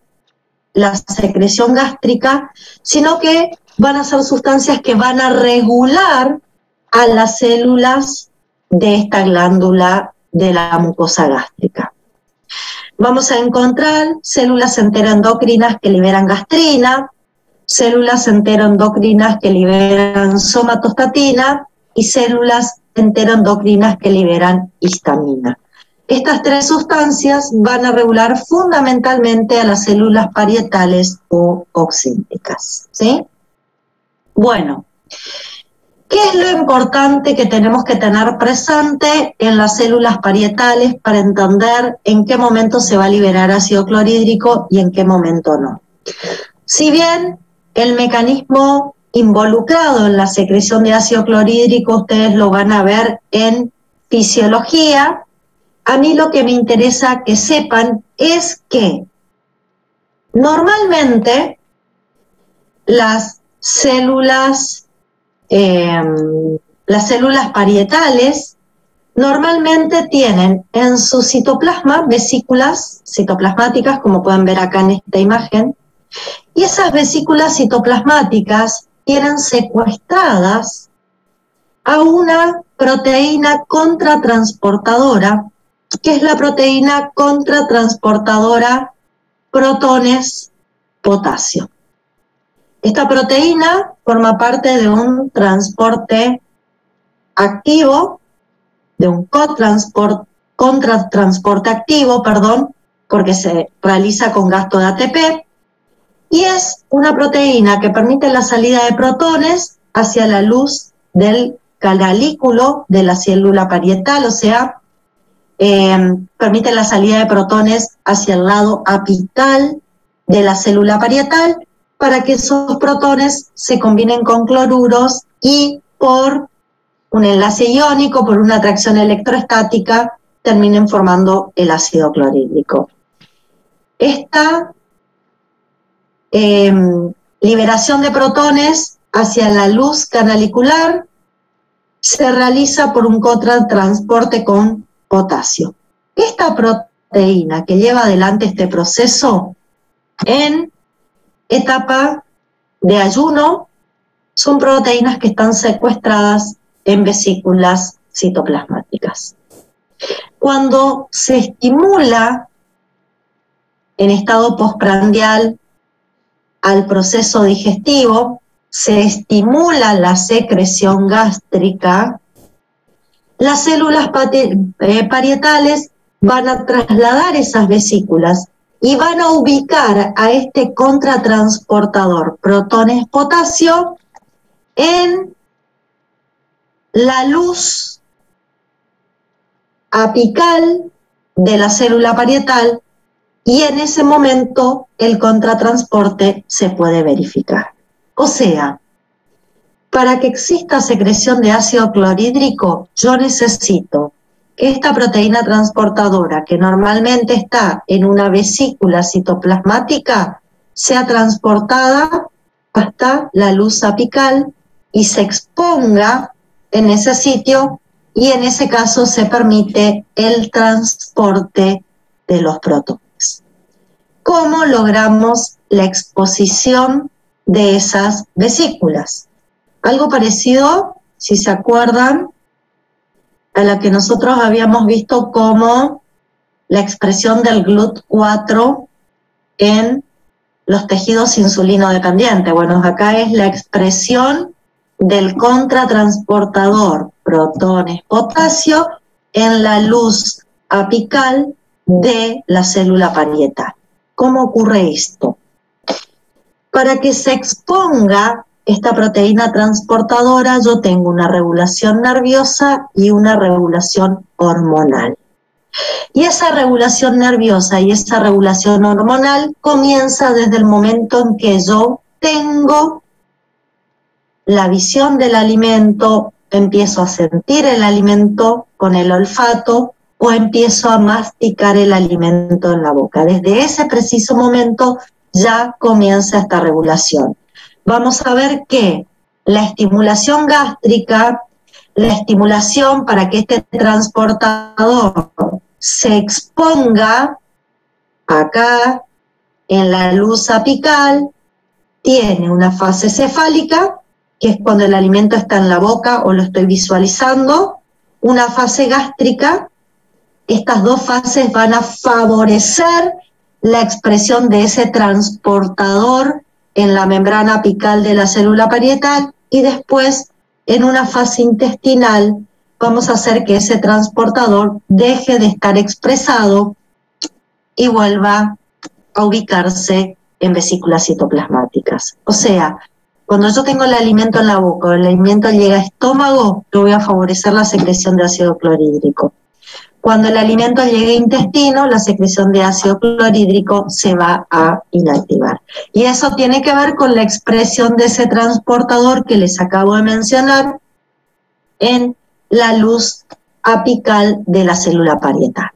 la secreción gástrica, sino que van a ser sustancias que van a regular a las células de esta glándula de la mucosa gástrica. Vamos a encontrar células enteroendocrinas que liberan gastrina, células enteroendocrinas que liberan somatostatina y células enteroendocrinas que liberan histamina. Estas tres sustancias van a regular fundamentalmente a las células parietales o oxínticas, ¿sí? Bueno, ¿qué es lo importante que tenemos que tener presente en las células parietales para entender en qué momento se va a liberar ácido clorhídrico y en qué momento no? Si bien el mecanismo involucrado en la secreción de ácido clorhídrico ustedes lo van a ver en fisiología, a mí lo que me interesa que sepan es que normalmente las células parietales normalmente tienen en su citoplasma vesículas citoplasmáticas, como pueden ver acá en esta imagen, y esas vesículas citoplasmáticas tienen secuestradas a una proteína contratransportadora, que es la proteína contratransportadora protones potasio. Esta proteína forma parte de un transporte activo, de un contratransporte activo, porque se realiza con gasto de ATP, y es una proteína que permite la salida de protones hacia la luz del canalículo de la célula parietal, o sea, permite la salida de protones hacia el lado apical de la célula parietal, para que esos protones se combinen con cloruros y por un enlace iónico, por una atracción electrostática, terminen formando el ácido clorhídrico. Esta liberación de protones hacia la luz canalicular se realiza por un contratransporte con potasio. Esta proteína que lleva adelante este proceso en etapa de ayuno son proteínas que están secuestradas en vesículas citoplasmáticas. Cuando se estimula en estado postprandial al proceso digestivo, se estimula la secreción gástrica, las células parietales van a trasladar esas vesículas y van a ubicar a este contratransportador protones potasio en la luz apical de la célula parietal y en ese momento el contratransporte se puede verificar. O sea, para que exista secreción de ácido clorhídrico, yo necesito que esta proteína transportadora, que normalmente está en una vesícula citoplasmática, sea transportada hasta la luz apical y se exponga en ese sitio, y en ese caso se permite el transporte de los protones. ¿Cómo logramos la exposición de esas vesículas? Algo parecido, si se acuerdan, a la que nosotros habíamos visto como la expresión del GLUT4 en los tejidos insulino dependientes. Bueno, acá es la expresión del contratransportador protones potasio en la luz apical de la célula parietal. ¿Cómo ocurre esto? Para que se exponga esta proteína transportadora, yo tengo una regulación nerviosa y una regulación hormonal. Y esa regulación nerviosa y esa regulación hormonal comienza desde el momento en que yo tengo la visión del alimento, empiezo a sentir el alimento con el olfato o empiezo a masticar el alimento en la boca. Desde ese preciso momento ya comienza esta regulación. Vamos a ver que la estimulación gástrica, la estimulación para que este transportador se exponga acá en la luz apical, tiene una fase cefálica, que es cuando el alimento está en la boca o lo estoy visualizando, una fase gástrica. Estas dos fases van a favorecer la expresión de ese transportador en la membrana apical de la célula parietal, y después en una fase intestinal vamos a hacer que ese transportador deje de estar expresado y vuelva a ubicarse en vesículas citoplasmáticas. O sea, cuando yo tengo el alimento en la boca o el alimento llega al estómago, yo voy a favorecer la secreción de ácido clorhídrico. Cuando el alimento llegue a intestino, la secreción de ácido clorhídrico se va a inactivar. Y eso tiene que ver con la expresión de ese transportador que les acabo de mencionar en la luz apical de la célula parietal.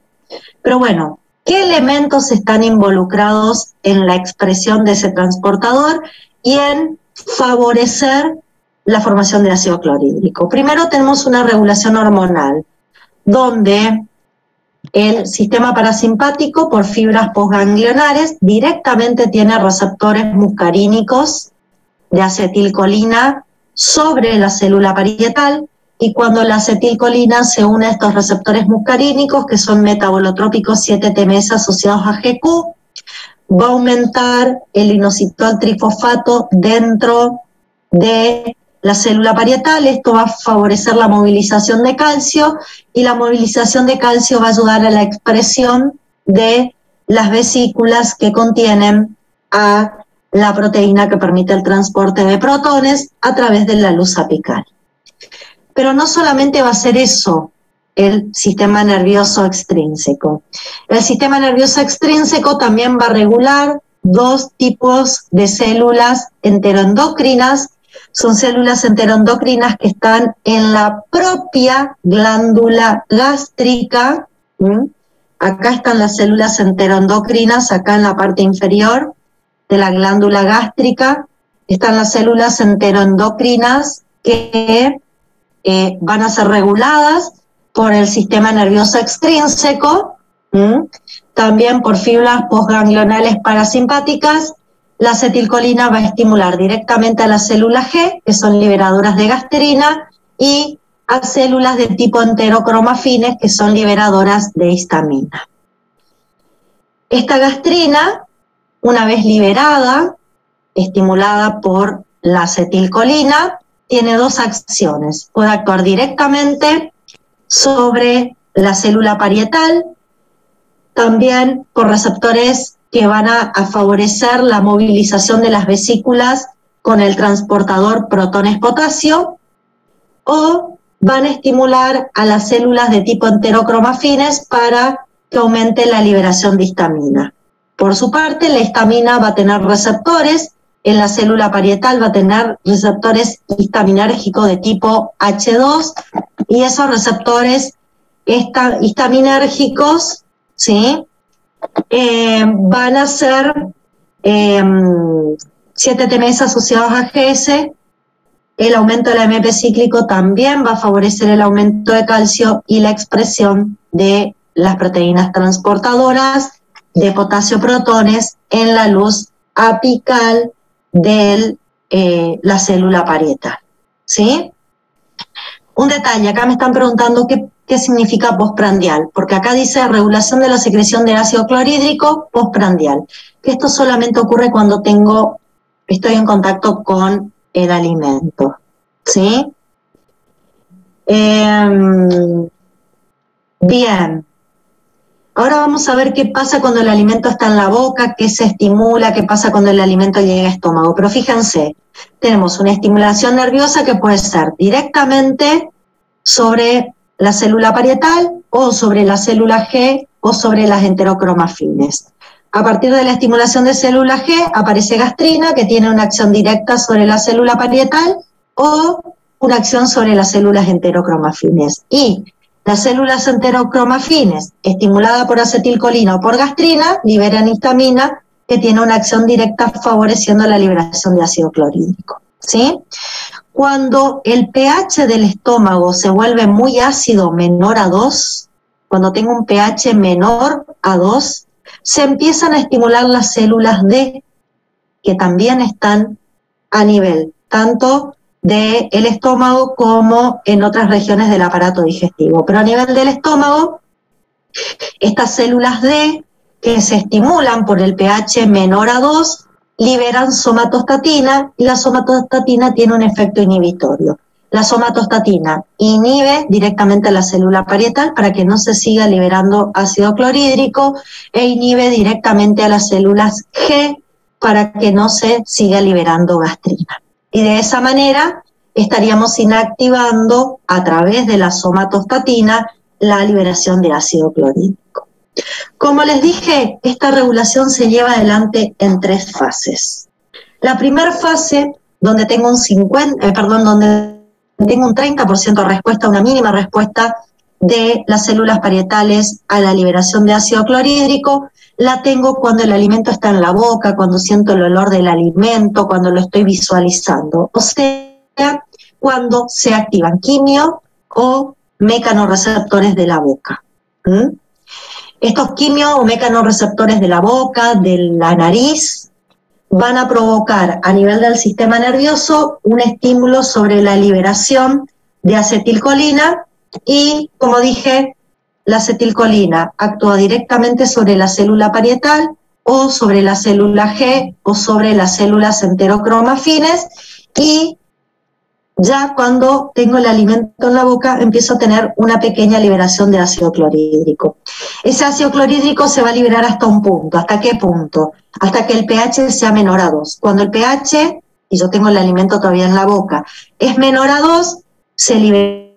Pero bueno, ¿qué elementos están involucrados en la expresión de ese transportador y en favorecer la formación de ácido clorhídrico? Primero tenemos una regulación hormonal, donde el sistema parasimpático, por fibras postganglionares, directamente tiene receptores muscarínicos de acetilcolina sobre la célula parietal, y cuando la acetilcolina se une a estos receptores muscarínicos, que son metabolotrópicos 7-TMS asociados a GQ, va a aumentar el inositol trifosfato dentro de la célula parietal. Esto va a favorecer la movilización de calcio, y la movilización de calcio va a ayudar a la expresión de las vesículas que contienen a la proteína que permite el transporte de protones a través de la luz apical. Pero no solamente va a ser eso el sistema nervioso extrínseco. El sistema nervioso extrínseco también va a regular dos tipos de células enteroendocrinas. Son células enteroendocrinas que están en la propia glándula gástrica. Acá están las células enteroendocrinas, acá en la parte inferior de la glándula gástrica están las células enteroendocrinas que van a ser reguladas por el sistema nervioso extrínseco, también por fibras postganglionales parasimpáticas. La acetilcolina va a estimular directamente a las células G, que son liberadoras de gastrina, y a células de tipo enterocromafines, que son liberadoras de histamina. Esta gastrina, una vez liberada, estimulada por la acetilcolina, tiene dos acciones. Puede actuar directamente sobre la célula parietal, también por receptores que van a favorecer la movilización de las vesículas con el transportador protones potasio, o van a estimular a las células de tipo enterocromafines para que aumente la liberación de histamina. Por su parte, la histamina va a tener receptores, en la célula parietal va a tener receptores histaminérgicos de tipo H2 y esos receptores histaminérgicos, ¿sí? Van a ser 7-TMS asociados a GS. El aumento del AMP cíclico también va a favorecer el aumento de calcio y la expresión de las proteínas transportadoras de potasio protones en la luz apical de la célula parietal, ¿sí? Un detalle, acá me están preguntando qué significa postprandial, porque acá dice regulación de la secreción de ácido clorhídrico postprandial, que esto solamente ocurre cuando estoy en contacto con el alimento, ¿sí? Bien, ahora vamos a ver qué pasa cuando el alimento está en la boca, qué se estimula, qué pasa cuando el alimento llega al estómago. Pero fíjense, tenemos una estimulación nerviosa que puede ser directamente sobre la célula parietal o sobre la célula G o sobre las enterocromafines. A partir de la estimulación de célula G aparece gastrina, que tiene una acción directa sobre la célula parietal o una acción sobre las células enterocromafines. Y las células enterocromafines, estimuladas por acetilcolina o por gastrina, liberan histamina, que tiene una acción directa favoreciendo la liberación de ácido clorhídrico, ¿sí? Cuando el pH del estómago se vuelve muy ácido, menor a 2, cuando tengo un pH menor a 2, se empiezan a estimular las células D, que también están a nivel tanto del estómago como en otras regiones del aparato digestivo. Pero a nivel del estómago, estas células D que se estimulan por el pH menor a 2 liberan somatostatina y la somatostatina tiene un efecto inhibitorio. La somatostatina inhibe directamente a la célula parietal para que no se siga liberando ácido clorhídrico e inhibe directamente a las células G para que no se siga liberando gastrina. Y de esa manera estaríamos inactivando a través de la somatostatina la liberación de ácido clorhídrico. Como les dije, esta regulación se lleva adelante en 3 fases. La primera fase, donde tengo un 30% de respuesta, una mínima respuesta de las células parietales a la liberación de ácido clorhídrico, la tengo cuando el alimento está en la boca, cuando siento el olor del alimento, cuando lo estoy visualizando. O sea, cuando se activan quimio o mecanorreceptores de la boca. Estos quimio o mecanorreceptores de la boca, de la nariz, van a provocar a nivel del sistema nervioso un estímulo sobre la liberación de acetilcolina y, como dije, la acetilcolina actúa directamente sobre la célula parietal o sobre la célula G o sobre las células enterocromafines y ya cuando tengo el alimento en la boca empiezo a tener una pequeña liberación de ácido clorhídrico. Ese ácido clorhídrico se va a liberar hasta un punto. ¿Hasta qué punto? Hasta que el pH sea menor a 2. Cuando el pH, y yo tengo el alimento todavía en la boca, es menor a 2, se libera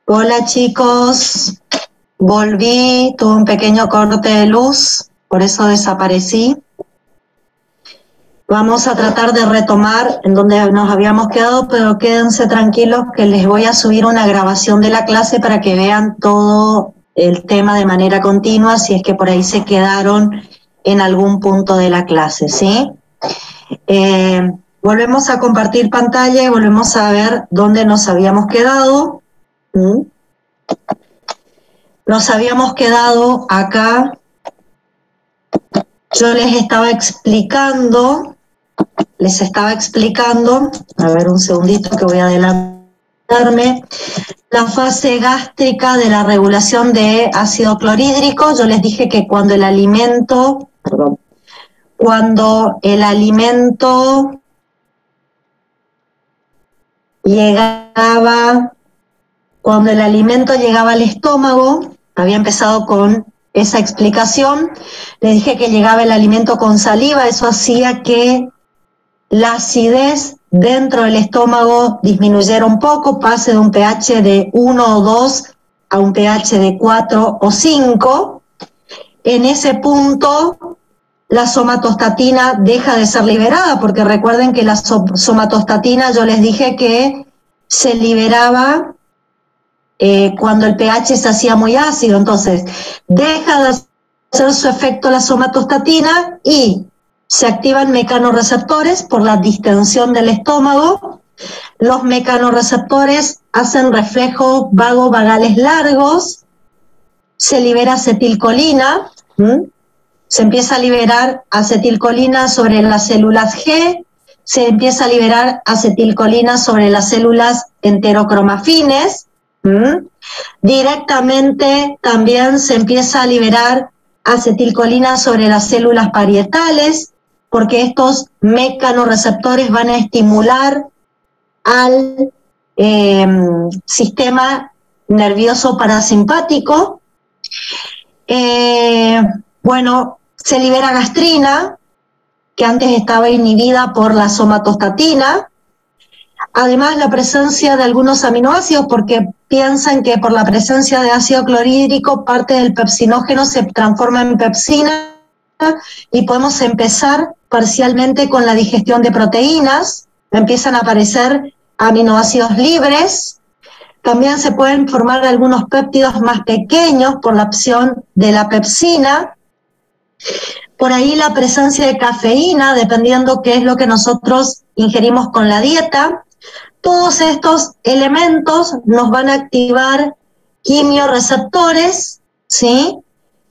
Hola chicos, volví, tuve un pequeño corte de luz, por eso desaparecí. Vamos a tratar de retomar en donde nos habíamos quedado, pero quédense tranquilos que les voy a subir una grabación de la clase para que vean todo el tema de manera continua, si es que por ahí se quedaron en algún punto de la clase, ¿sí? Volvemos a compartir pantalla y volvemos a ver dónde nos habíamos quedado. Nos habíamos quedado acá. Yo les estaba explicando, a ver un segundito que voy a adelantarme, la fase gástrica de la regulación de ácido clorhídrico. Yo les dije que cuando el alimento llegaba al estómago, había empezado con esa explicación, les dije que llegaba el alimento con saliva, eso hacía que la acidez dentro del estómago disminuyera un poco, pase de un pH de 1 o 2 a un pH de 4 o 5. En ese punto la somatostatina deja de ser liberada, porque recuerden que la somatostatina yo les dije que se liberaba cuando el pH se hacía muy ácido, entonces deja de hacer su efecto la somatostatina y se activan mecanorreceptores por la distensión del estómago. Los mecanorreceptores hacen reflejos vagales largos, se libera acetilcolina, se empieza a liberar acetilcolina sobre las células G, se empieza a liberar acetilcolina sobre las células enterocromafines, directamente también se empieza a liberar acetilcolina sobre las células parietales, porque estos mecanorreceptores van a estimular al sistema nervioso parasimpático. Bueno, se libera gastrina, que antes estaba inhibida por la somatostatina. Además, la presencia de algunos aminoácidos, porque piensan que por la presencia de ácido clorhídrico parte del pepsinógeno se transforma en pepsina y podemos empezar parcialmente con la digestión de proteínas, empiezan a aparecer aminoácidos libres. También se pueden formar algunos péptidos más pequeños por la acción de la pepsina. Por ahí la presencia de cafeína, dependiendo qué es lo que nosotros ingerimos con la dieta. Todos estos elementos nos van a activar quimioreceptores, ¿sí?,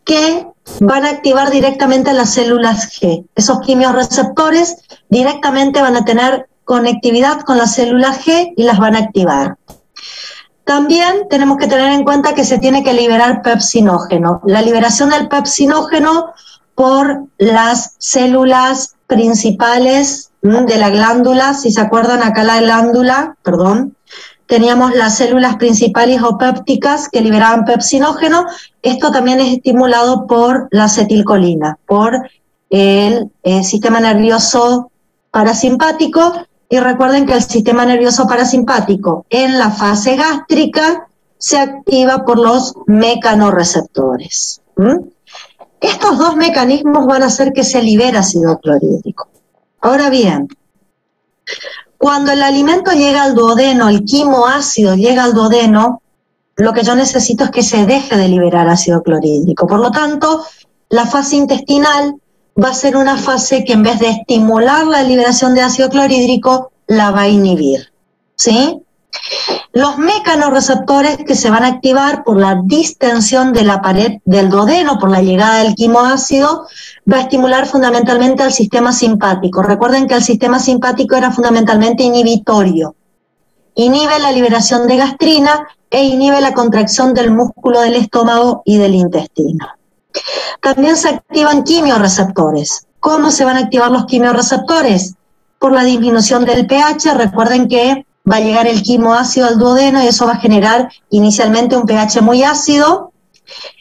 que van a activar directamente las células G. Esos quimioreceptores directamente van a tener conectividad con las células G y las van a activar. También tenemos que tener en cuenta que se tiene que liberar pepsinógeno. La liberación del pepsinógeno por las células principales de la glándula, si se acuerdan acá la glándula, teníamos las células principales o pépticas que liberaban pepsinógeno. Esto también es estimulado por la acetilcolina, por el sistema nervioso parasimpático. Y recuerden que el sistema nervioso parasimpático en la fase gástrica se activa por los mecanorreceptores. Estos dos mecanismos van a hacer que se libere ácido clorhídrico. Ahora bien, cuando el alimento llega al duodeno, el quimoácido llega al duodeno, lo que yo necesito es que se deje de liberar ácido clorhídrico. Por lo tanto, la fase intestinal va a ser una fase que en vez de estimular la liberación de ácido clorhídrico, la va a inhibir, ¿sí? Los mecanorreceptores que se van a activar por la distensión de la pared del duodeno, por la llegada del quimoácido, va a estimular fundamentalmente al sistema simpático. Recuerden que el sistema simpático era fundamentalmente inhibitorio. Inhibe la liberación de gastrina e inhibe la contracción del músculo del estómago y del intestino. También se activan quimioreceptores. ¿Cómo se van a activar los quimioreceptores? Por la disminución del pH. Recuerden que va a llegar el quimoácido al duodeno y eso va a generar inicialmente un pH muy ácido.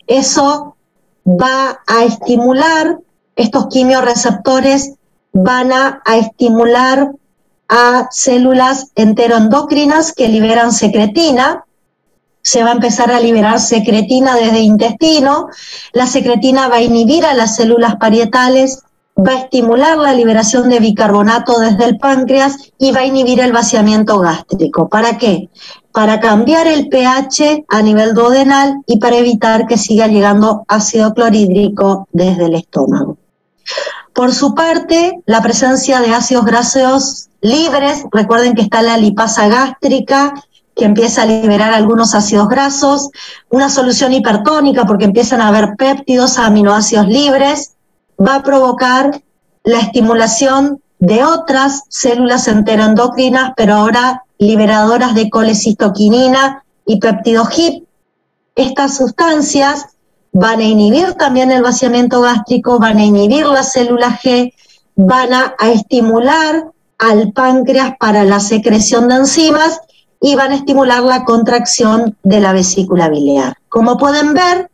Eso va a estimular, estos quimioreceptores van a estimular a células enteroendocrinas que liberan secretina. se va a empezar a liberar secretina desde el intestino. La secretina va a inhibir a las células parietales, va a estimular la liberación de bicarbonato desde el páncreas y va a inhibir el vaciamiento gástrico. ¿Para qué? Para cambiar el pH a nivel duodenal y para evitar que siga llegando ácido clorhídrico desde el estómago. Por su parte, la presencia de ácidos grasos libres, recuerden que está la lipasa gástrica, que empieza a liberar algunos ácidos grasos, una solución hipertónica porque empiezan a haber péptidos, aminoácidos libres, va a provocar la estimulación de otras células enteroendocrinas, pero ahora liberadoras de colecistoquinina y péptido HIP. Estas sustancias van a inhibir también el vaciamiento gástrico, van a inhibir las células G, van a estimular al páncreas para la secreción de enzimas y van a estimular la contracción de la vesícula biliar. Como pueden ver,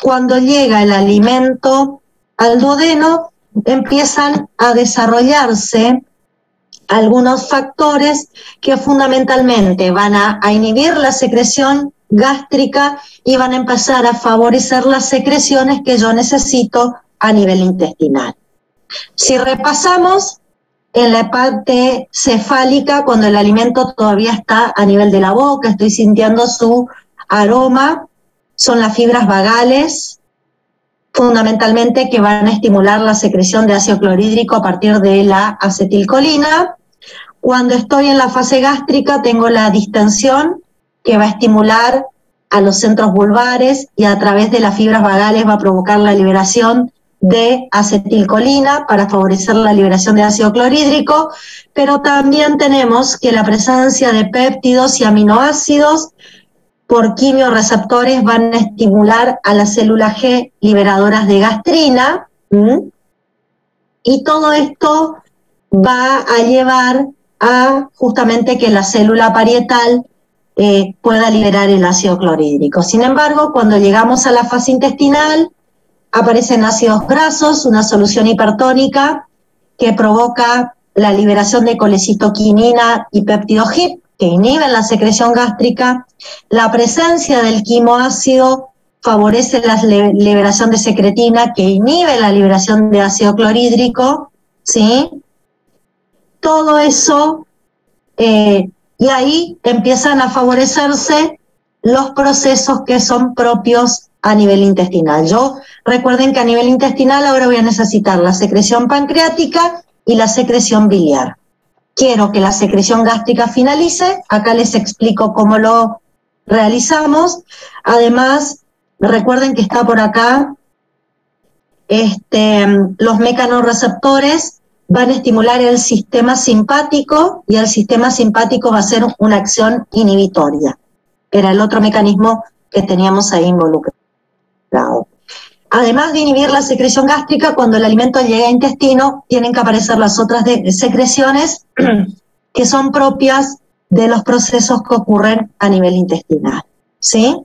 cuando llega el alimento al duodeno, empiezan a desarrollarse algunos factores que fundamentalmente van a inhibir la secreción gástrica y van a empezar a favorecer las secreciones que yo necesito a nivel intestinal. Si repasamos, en la parte cefálica, cuando el alimento todavía está a nivel de la boca, estoy sintiendo su aroma, son las fibras vagales, fundamentalmente que van a estimular la secreción de ácido clorhídrico a partir de la acetilcolina. Cuando estoy en la fase gástrica tengo la distensión que va a estimular a los centros vulvares y a través de las fibras vagales va a provocar la liberación de acetilcolina para favorecer la liberación de ácido clorhídrico, pero también tenemos que la presencia de péptidos y aminoácidos por quimioreceptores van a estimular a las células G liberadoras de gastrina, y todo esto va a llevar a justamente que la célula parietal pueda liberar el ácido clorhídrico. Sin embargo, cuando llegamos a la fase intestinal, aparecen ácidos grasos, una solución hipertónica que provoca la liberación de colecistoquinina y péptido HIP, que inhiben la secreción gástrica. La presencia del quimoácido favorece la liberación de secretina, que inhibe la liberación de ácido clorhídrico, ¿sí? Todo eso, y ahí empiezan a favorecerse los procesos que son propios a nivel intestinal. Recuerden que a nivel intestinal ahora voy a necesitar la secreción pancreática y la secreción biliar. Quiero que la secreción gástrica finalice, acá les explico cómo lo realizamos. Además, recuerden que está por acá, los mecanorreceptores van a estimular el sistema simpático y el sistema simpático va a ser una acción inhibitoria. Era el otro mecanismo que teníamos ahí involucrado. Además de inhibir la secreción gástrica, cuando el alimento llega a intestino, tienen que aparecer las otras secreciones que son propias de los procesos que ocurren a nivel intestinal, ¿sí?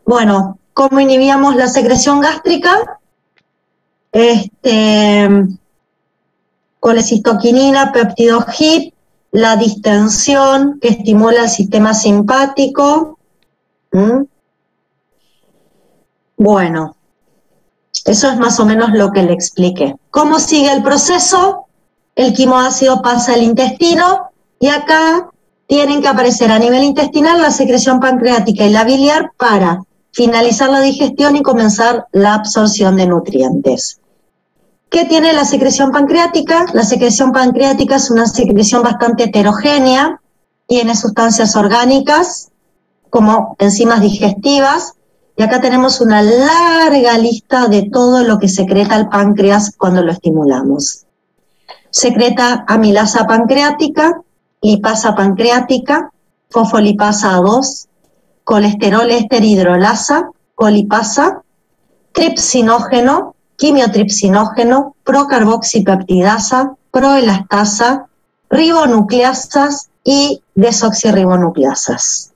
Bueno, ¿cómo inhibíamos la secreción gástrica? Colecistoquinina, péptido HIP, la distensión que estimula el sistema simpático. Bueno, eso es más o menos lo que le expliqué. ¿Cómo sigue el proceso? El quimoácido pasa al intestino y acá tienen que aparecer a nivel intestinal la secreción pancreática y la biliar para finalizar la digestión y comenzar la absorción de nutrientes. ¿Qué tiene la secreción pancreática? La secreción pancreática es una secreción bastante heterogénea, tiene sustancias orgánicas como enzimas digestivas, y acá tenemos una larga lista de todo lo que secreta el páncreas cuando lo estimulamos. Secreta amilasa pancreática, lipasa pancreática, fosfolipasa 2, colesterol éster hidrolasa, colipasa, tripsinógeno, quimiotripsinógeno, procarboxipeptidasa, proelastasa, ribonucleasas y desoxirribonucleasas.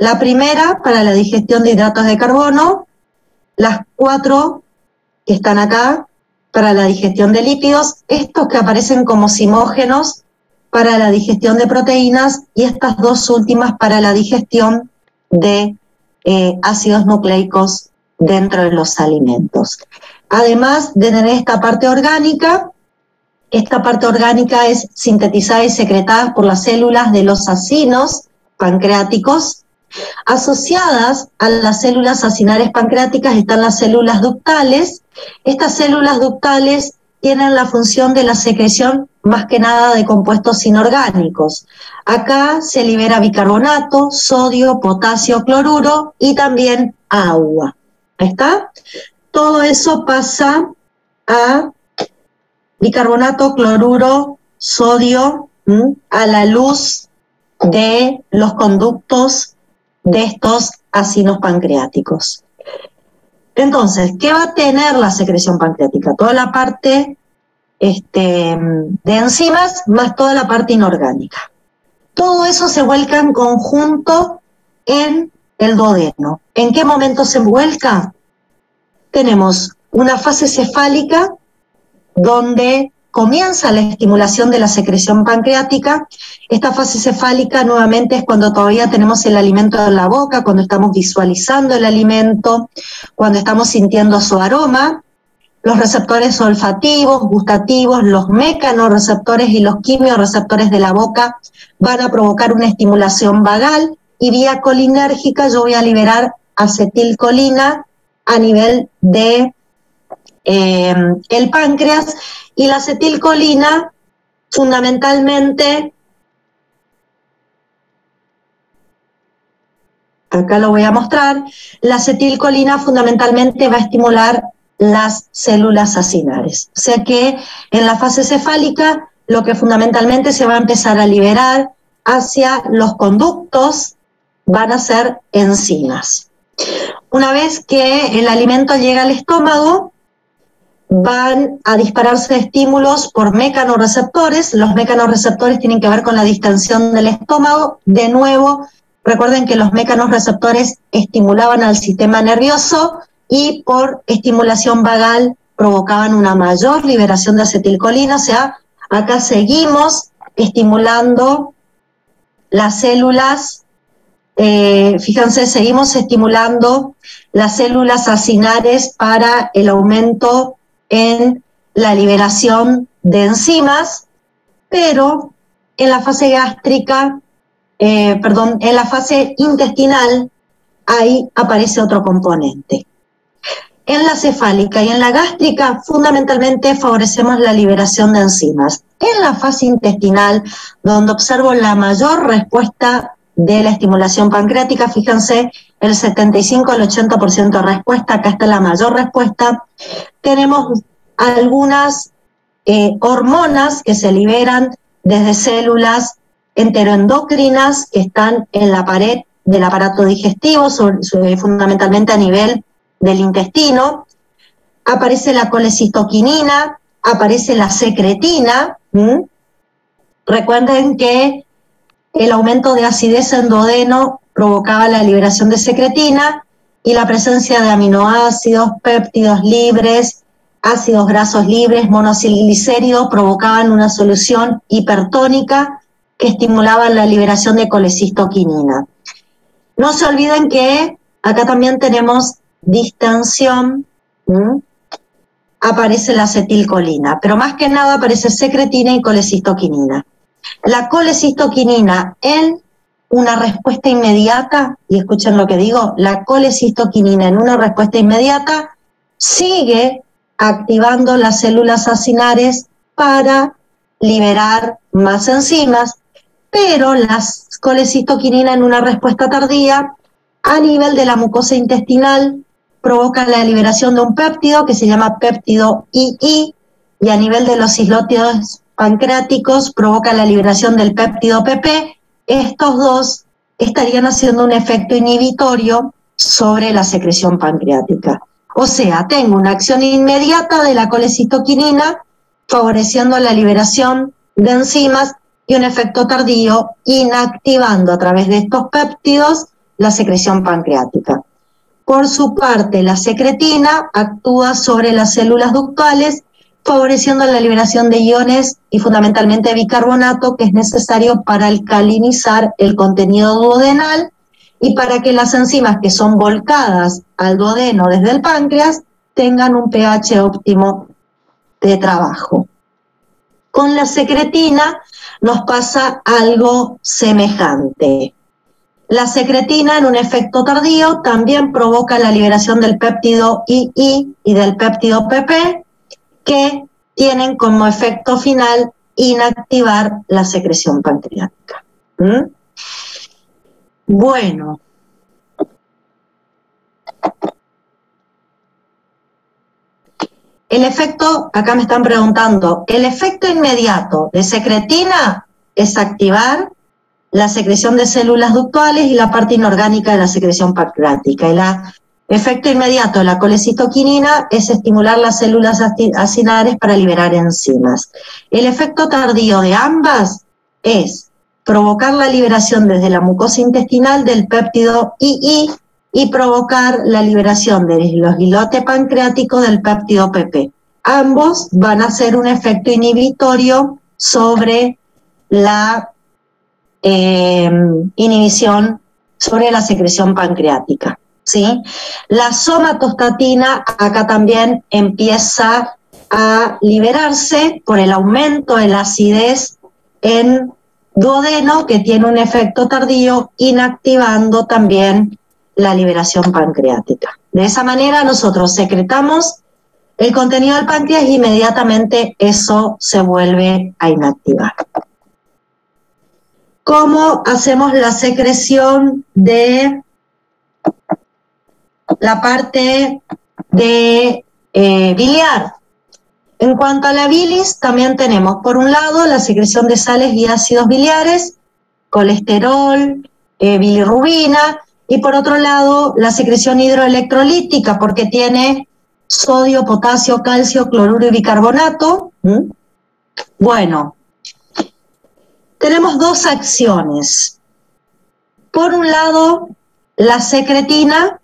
La primera para la digestión de hidratos de carbono, las 4 que están acá para la digestión de lípidos, estos que aparecen como simógenos para la digestión de proteínas y estas 2 últimas para la digestión de ácidos nucleicos dentro de los alimentos. Además de tener esta parte orgánica es sintetizada y secretada por las células de los acinos pancreáticos. Asociadas a las células acinares pancreáticas están las células ductales. Estas células ductales tienen la función de la secreción más que nada de compuestos inorgánicos. Acá se libera bicarbonato, sodio, potasio, cloruro y también agua. ¿Ahí está? Todo eso pasa a bicarbonato, cloruro, sodio, a la luz de los conductos de estos acinos pancreáticos. Entonces, ¿qué va a tener la secreción pancreática? Toda la parte de enzimas más toda la parte inorgánica. Todo eso se vuelca en conjunto en el duodeno. ¿En qué momento se vuelca? Tenemos una fase cefálica donde comienza la estimulación de la secreción pancreática. Esta fase cefálica nuevamente es cuando todavía tenemos el alimento en la boca, cuando estamos visualizando el alimento, cuando estamos sintiendo su aroma. Los receptores olfativos, gustativos, los mecanorreceptores y los quimiorreceptores de la boca van a provocar una estimulación vagal y vía colinérgica yo voy a liberar acetilcolina a nivel de el páncreas, y la acetilcolina fundamentalmente, acá lo voy a mostrar, la acetilcolina fundamentalmente va a estimular las células acinares. O sea que en la fase cefálica lo que fundamentalmente se va a empezar a liberar hacia los conductos van a ser enzimas. Una vez que el alimento llega al estómago, van a dispararse estímulos por mecanorreceptores. Los mecanorreceptores tienen que ver con la distensión del estómago. De nuevo, recuerden que los mecanorreceptores estimulaban al sistema nervioso y por estimulación vagal provocaban una mayor liberación de acetilcolina. O sea, acá seguimos estimulando las células, fíjense, seguimos estimulando las células acinares para el aumento en la liberación de enzimas, pero en la fase gástrica, en la fase intestinal, ahí aparece otro componente. En la cefálica y en la gástrica, fundamentalmente favorecemos la liberación de enzimas. En la fase intestinal, donde observo la mayor respuesta de la estimulación pancreática, fíjense, el 75 al 80% de respuesta, acá está la mayor respuesta. Tenemos algunas hormonas que se liberan desde células enteroendocrinas que están en la pared del aparato digestivo, fundamentalmente a nivel del intestino. Aparece la colecistoquinina, aparece la secretina. Recuerden que el aumento de acidez en duodeno provocaba la liberación de secretina y la presencia de aminoácidos, péptidos libres, ácidos grasos libres, monoacilglicéridos provocaban una solución hipertónica que estimulaba la liberación de colecistoquinina. No se olviden que acá también tenemos distensión, aparece la acetilcolina, pero más que nada aparece secretina y colecistoquinina. La colecistoquinina en una respuesta inmediata, y escuchen lo que digo, la colecistoquinina en una respuesta inmediata sigue activando las células acinares para liberar más enzimas, pero la colecistoquinina en una respuesta tardía a nivel de la mucosa intestinal provoca la liberación de un péptido que se llama péptido II, y a nivel de los islotios pancreáticos provoca la liberación del péptido PP. Estos dos estarían haciendo un efecto inhibitorio sobre la secreción pancreática. O sea, tengo una acción inmediata de la colecistoquinina favoreciendo la liberación de enzimas y un efecto tardío inactivando a través de estos péptidos la secreción pancreática. Por su parte, la secretina actúa sobre las células ductales favoreciendo la liberación de iones y fundamentalmente bicarbonato, que es necesario para alcalinizar el contenido duodenal, y para que las enzimas que son volcadas al duodeno desde el páncreas tengan un pH óptimo de trabajo. Con la secretina nos pasa algo semejante. La secretina en un efecto tardío también provoca la liberación del péptido II y del péptido PP, que tienen como efecto final inactivar la secreción pancreática. Bueno. El efecto, acá me están preguntando, el efecto inmediato de secretina es activar la secreción de células ductuales y la parte inorgánica de la secreción pancreática. El efecto inmediato de la colecitoquinina es estimular las células acinares para liberar enzimas. El efecto tardío de ambas es provocar la liberación desde la mucosa intestinal del péptido II y provocar la liberación del islote pancreático del péptido PP. Ambos van a hacer un efecto inhibitorio sobre la inhibición, sobre la secreción pancreática, ¿sí? La somatostatina acá también empieza a liberarse por el aumento de la acidez en duodeno, que tiene un efecto tardío, inactivando también la liberación pancreática. De esa manera nosotros secretamos el contenido del páncreas y inmediatamente eso se vuelve a inactivar. ¿Cómo hacemos la secreción de la parte de biliar? En cuanto a la bilis, también tenemos, por un lado, la secreción de sales y ácidos biliares, colesterol, bilirrubina, y por otro lado, la secreción hidroelectrolítica, porque tiene sodio, potasio, calcio, cloruro y bicarbonato. Bueno, tenemos dos acciones. Por un lado, la secretina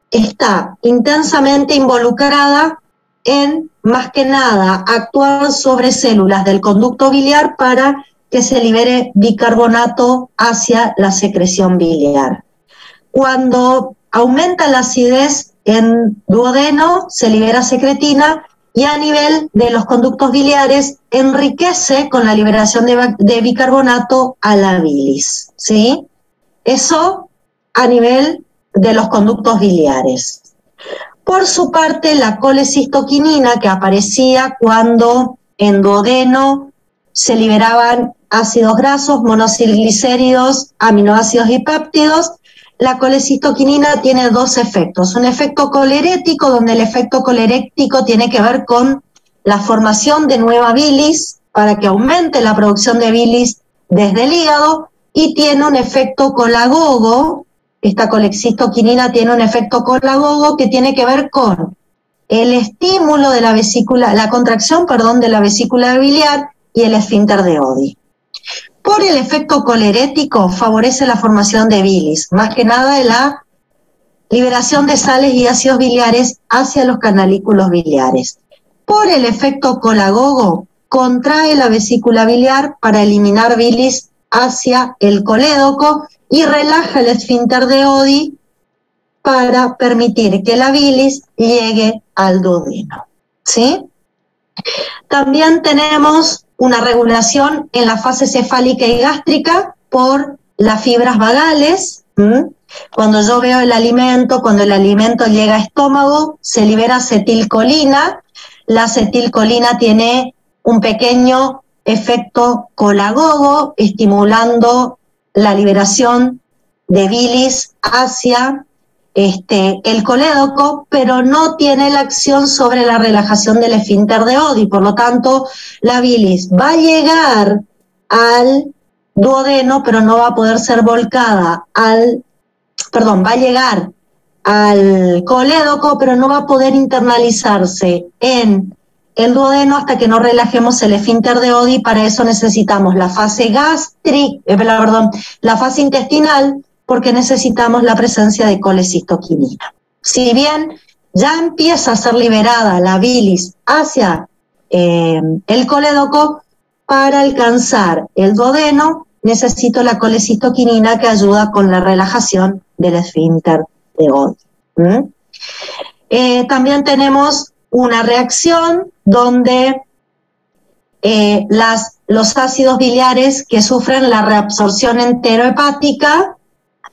está intensamente involucrada en, más que nada, actuar sobre células del conducto biliar para que se libere bicarbonato hacia la secreción biliar. Cuando aumenta la acidez en duodeno, se libera secretina y a nivel de los conductos biliares enriquece con la liberación de bicarbonato a la bilis, ¿sí? Eso a nivel de los conductos biliares. Por su parte, la colecistoquinina, que aparecía cuando en duodeno se liberaban ácidos grasos, monocilglicéridos, aminoácidos y péptidos, la colecistoquinina tiene dos efectos. Un efecto colerético, donde el efecto colerético tiene que ver con la formación de nueva bilis para que aumente la producción de bilis desde el hígado, y tiene un efecto colagogo. Esta colecistoquinina tiene un efecto colagogo que tiene que ver con el estímulo de la vesícula, la contracción, perdón, de la vesícula biliar y el esfínter de Oddi. Por el efecto colerético favorece la formación de bilis, más que nada de la liberación de sales y ácidos biliares hacia los canalículos biliares. Por el efecto colagogo contrae la vesícula biliar para eliminar bilis hacia el colédoco y relaja el esfínter de Oddi para permitir que la bilis llegue al duodeno, ¿sí? También tenemos una regulación en la fase cefálica y gástrica por las fibras vagales. Cuando yo veo el alimento, cuando el alimento llega a estómago, se libera acetilcolina. La acetilcolina tiene un pequeño efecto colagogo, estimulando la liberación de bilis hacia el colédoco, pero no tiene la acción sobre la relajación del esfínter de Oddi. Por lo tanto, la bilis va a llegar al duodeno, pero no va a poder ser volcada va a llegar al colédoco, pero no va a poder internalizarse en el duodeno hasta que no relajemos el esfínter de Oddi. Para eso necesitamos la fase la fase intestinal, porque necesitamos la presencia de colecistoquinina. Si bien ya empieza a ser liberada la bilis hacia el colédoco, para alcanzar el duodeno necesito la colecistoquinina que ayuda con la relajación del esfínter de Golgi. También tenemos una reacción donde los ácidos biliares que sufren la reabsorción enterohepática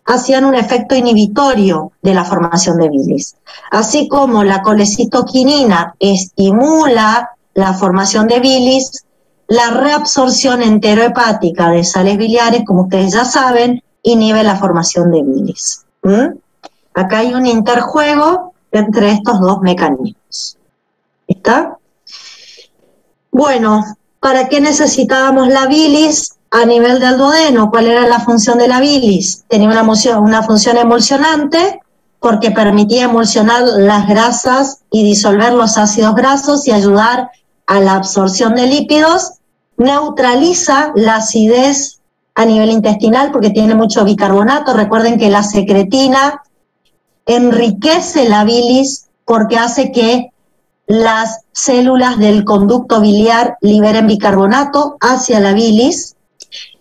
hacían un efecto inhibitorio de la formación de bilis. Así como la colecistoquinina estimula la formación de bilis, la reabsorción enterohepática de sales biliares, como ustedes ya saben, inhibe la formación de bilis. Acá hay un interjuego entre estos dos mecanismos. ¿Está? Bueno, ¿para qué necesitábamos la bilis a nivel del duodeno? ¿Cuál era la función de la bilis? Tenía una función emulsionante porque permitía emulsionar las grasas y disolver los ácidos grasos y ayudar a la absorción de lípidos. Neutraliza la acidez a nivel intestinal porque tiene mucho bicarbonato. Recuerden que la secretina enriquece la bilis porque hace que las células del conducto biliar liberen bicarbonato hacia la bilis,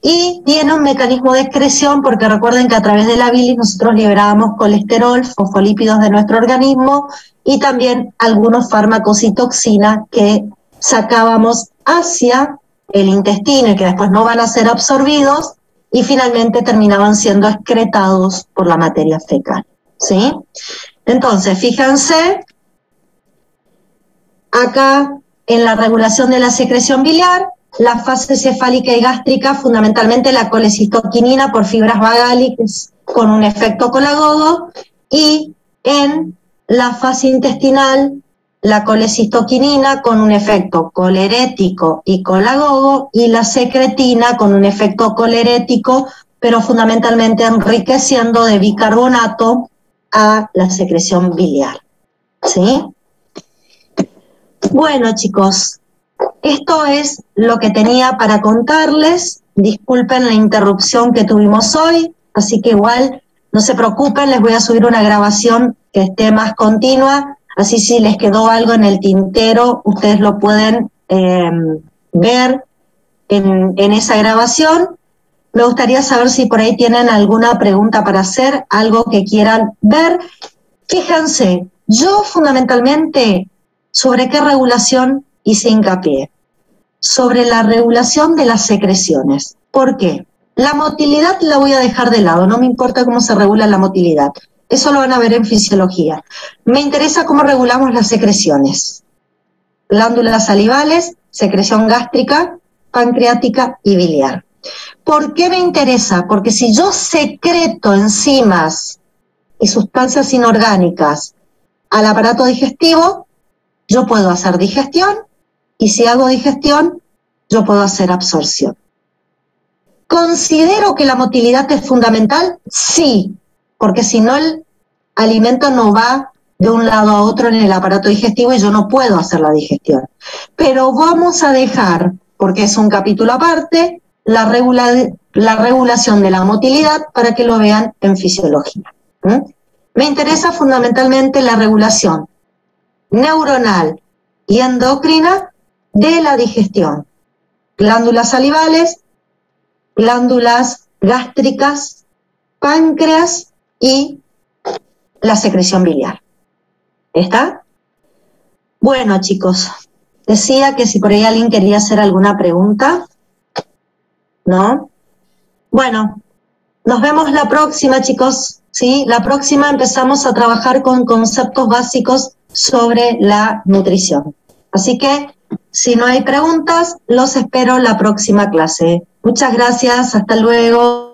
y tiene un mecanismo de excreción porque recuerden que a través de la bilis nosotros liberábamos colesterol, fosfolípidos de nuestro organismo y también algunos fármacos y toxinas que sacábamos hacia el intestino y que después no van a ser absorbidos y finalmente terminaban siendo excretados por la materia fecal, ¿sí? Entonces, fíjense, acá en la regulación de la secreción biliar, la fase cefálica y gástrica, fundamentalmente la colecistoquinina por fibras vagálicas con un efecto colagogo, y en la fase intestinal, la colecistoquinina con un efecto colerético y colagogo, y la secretina con un efecto colerético, pero fundamentalmente enriqueciendo de bicarbonato a la secreción biliar, ¿sí? Bueno, chicos, esto es lo que tenía para contarles. Disculpen la interrupción que tuvimos hoy, así que igual no se preocupen, les voy a subir una grabación que esté más continua, así si les quedó algo en el tintero, ustedes lo pueden ver en esa grabación. Me gustaría saber si por ahí tienen alguna pregunta para hacer, algo que quieran ver. Fíjense, yo fundamentalmente, ¿sobre qué regulación hice hincapié? Sobre la regulación de las secreciones. ¿Por qué? La motilidad la voy a dejar de lado, no me importa cómo se regula la motilidad. Eso lo van a ver en fisiología. Me interesa cómo regulamos las secreciones. Glándulas salivales, secreción gástrica, pancreática y biliar. ¿Por qué me interesa? Porque si yo secreto enzimas y sustancias inorgánicas al aparato digestivo, yo puedo hacer digestión, y si hago digestión, yo puedo hacer absorción. ¿Considero que la motilidad es fundamental? Sí, porque si no el alimento no va de un lado a otro en el aparato digestivo y yo no puedo hacer la digestión. Pero vamos a dejar, porque es un capítulo aparte, la regulación de la motilidad para que lo vean en fisiología. Me interesa fundamentalmente la regulación neuronal y endocrina de la digestión. Glándulas salivales, glándulas gástricas, páncreas y la secreción biliar. ¿Está? Bueno, chicos, decía que si por ahí alguien quería hacer alguna pregunta, ¿no? Bueno, nos vemos la próxima, chicos, ¿sí? La próxima empezamos a trabajar con conceptos básicos sobre la nutrición. Así que, si no hay preguntas, los espero la próxima clase. Muchas gracias, hasta luego.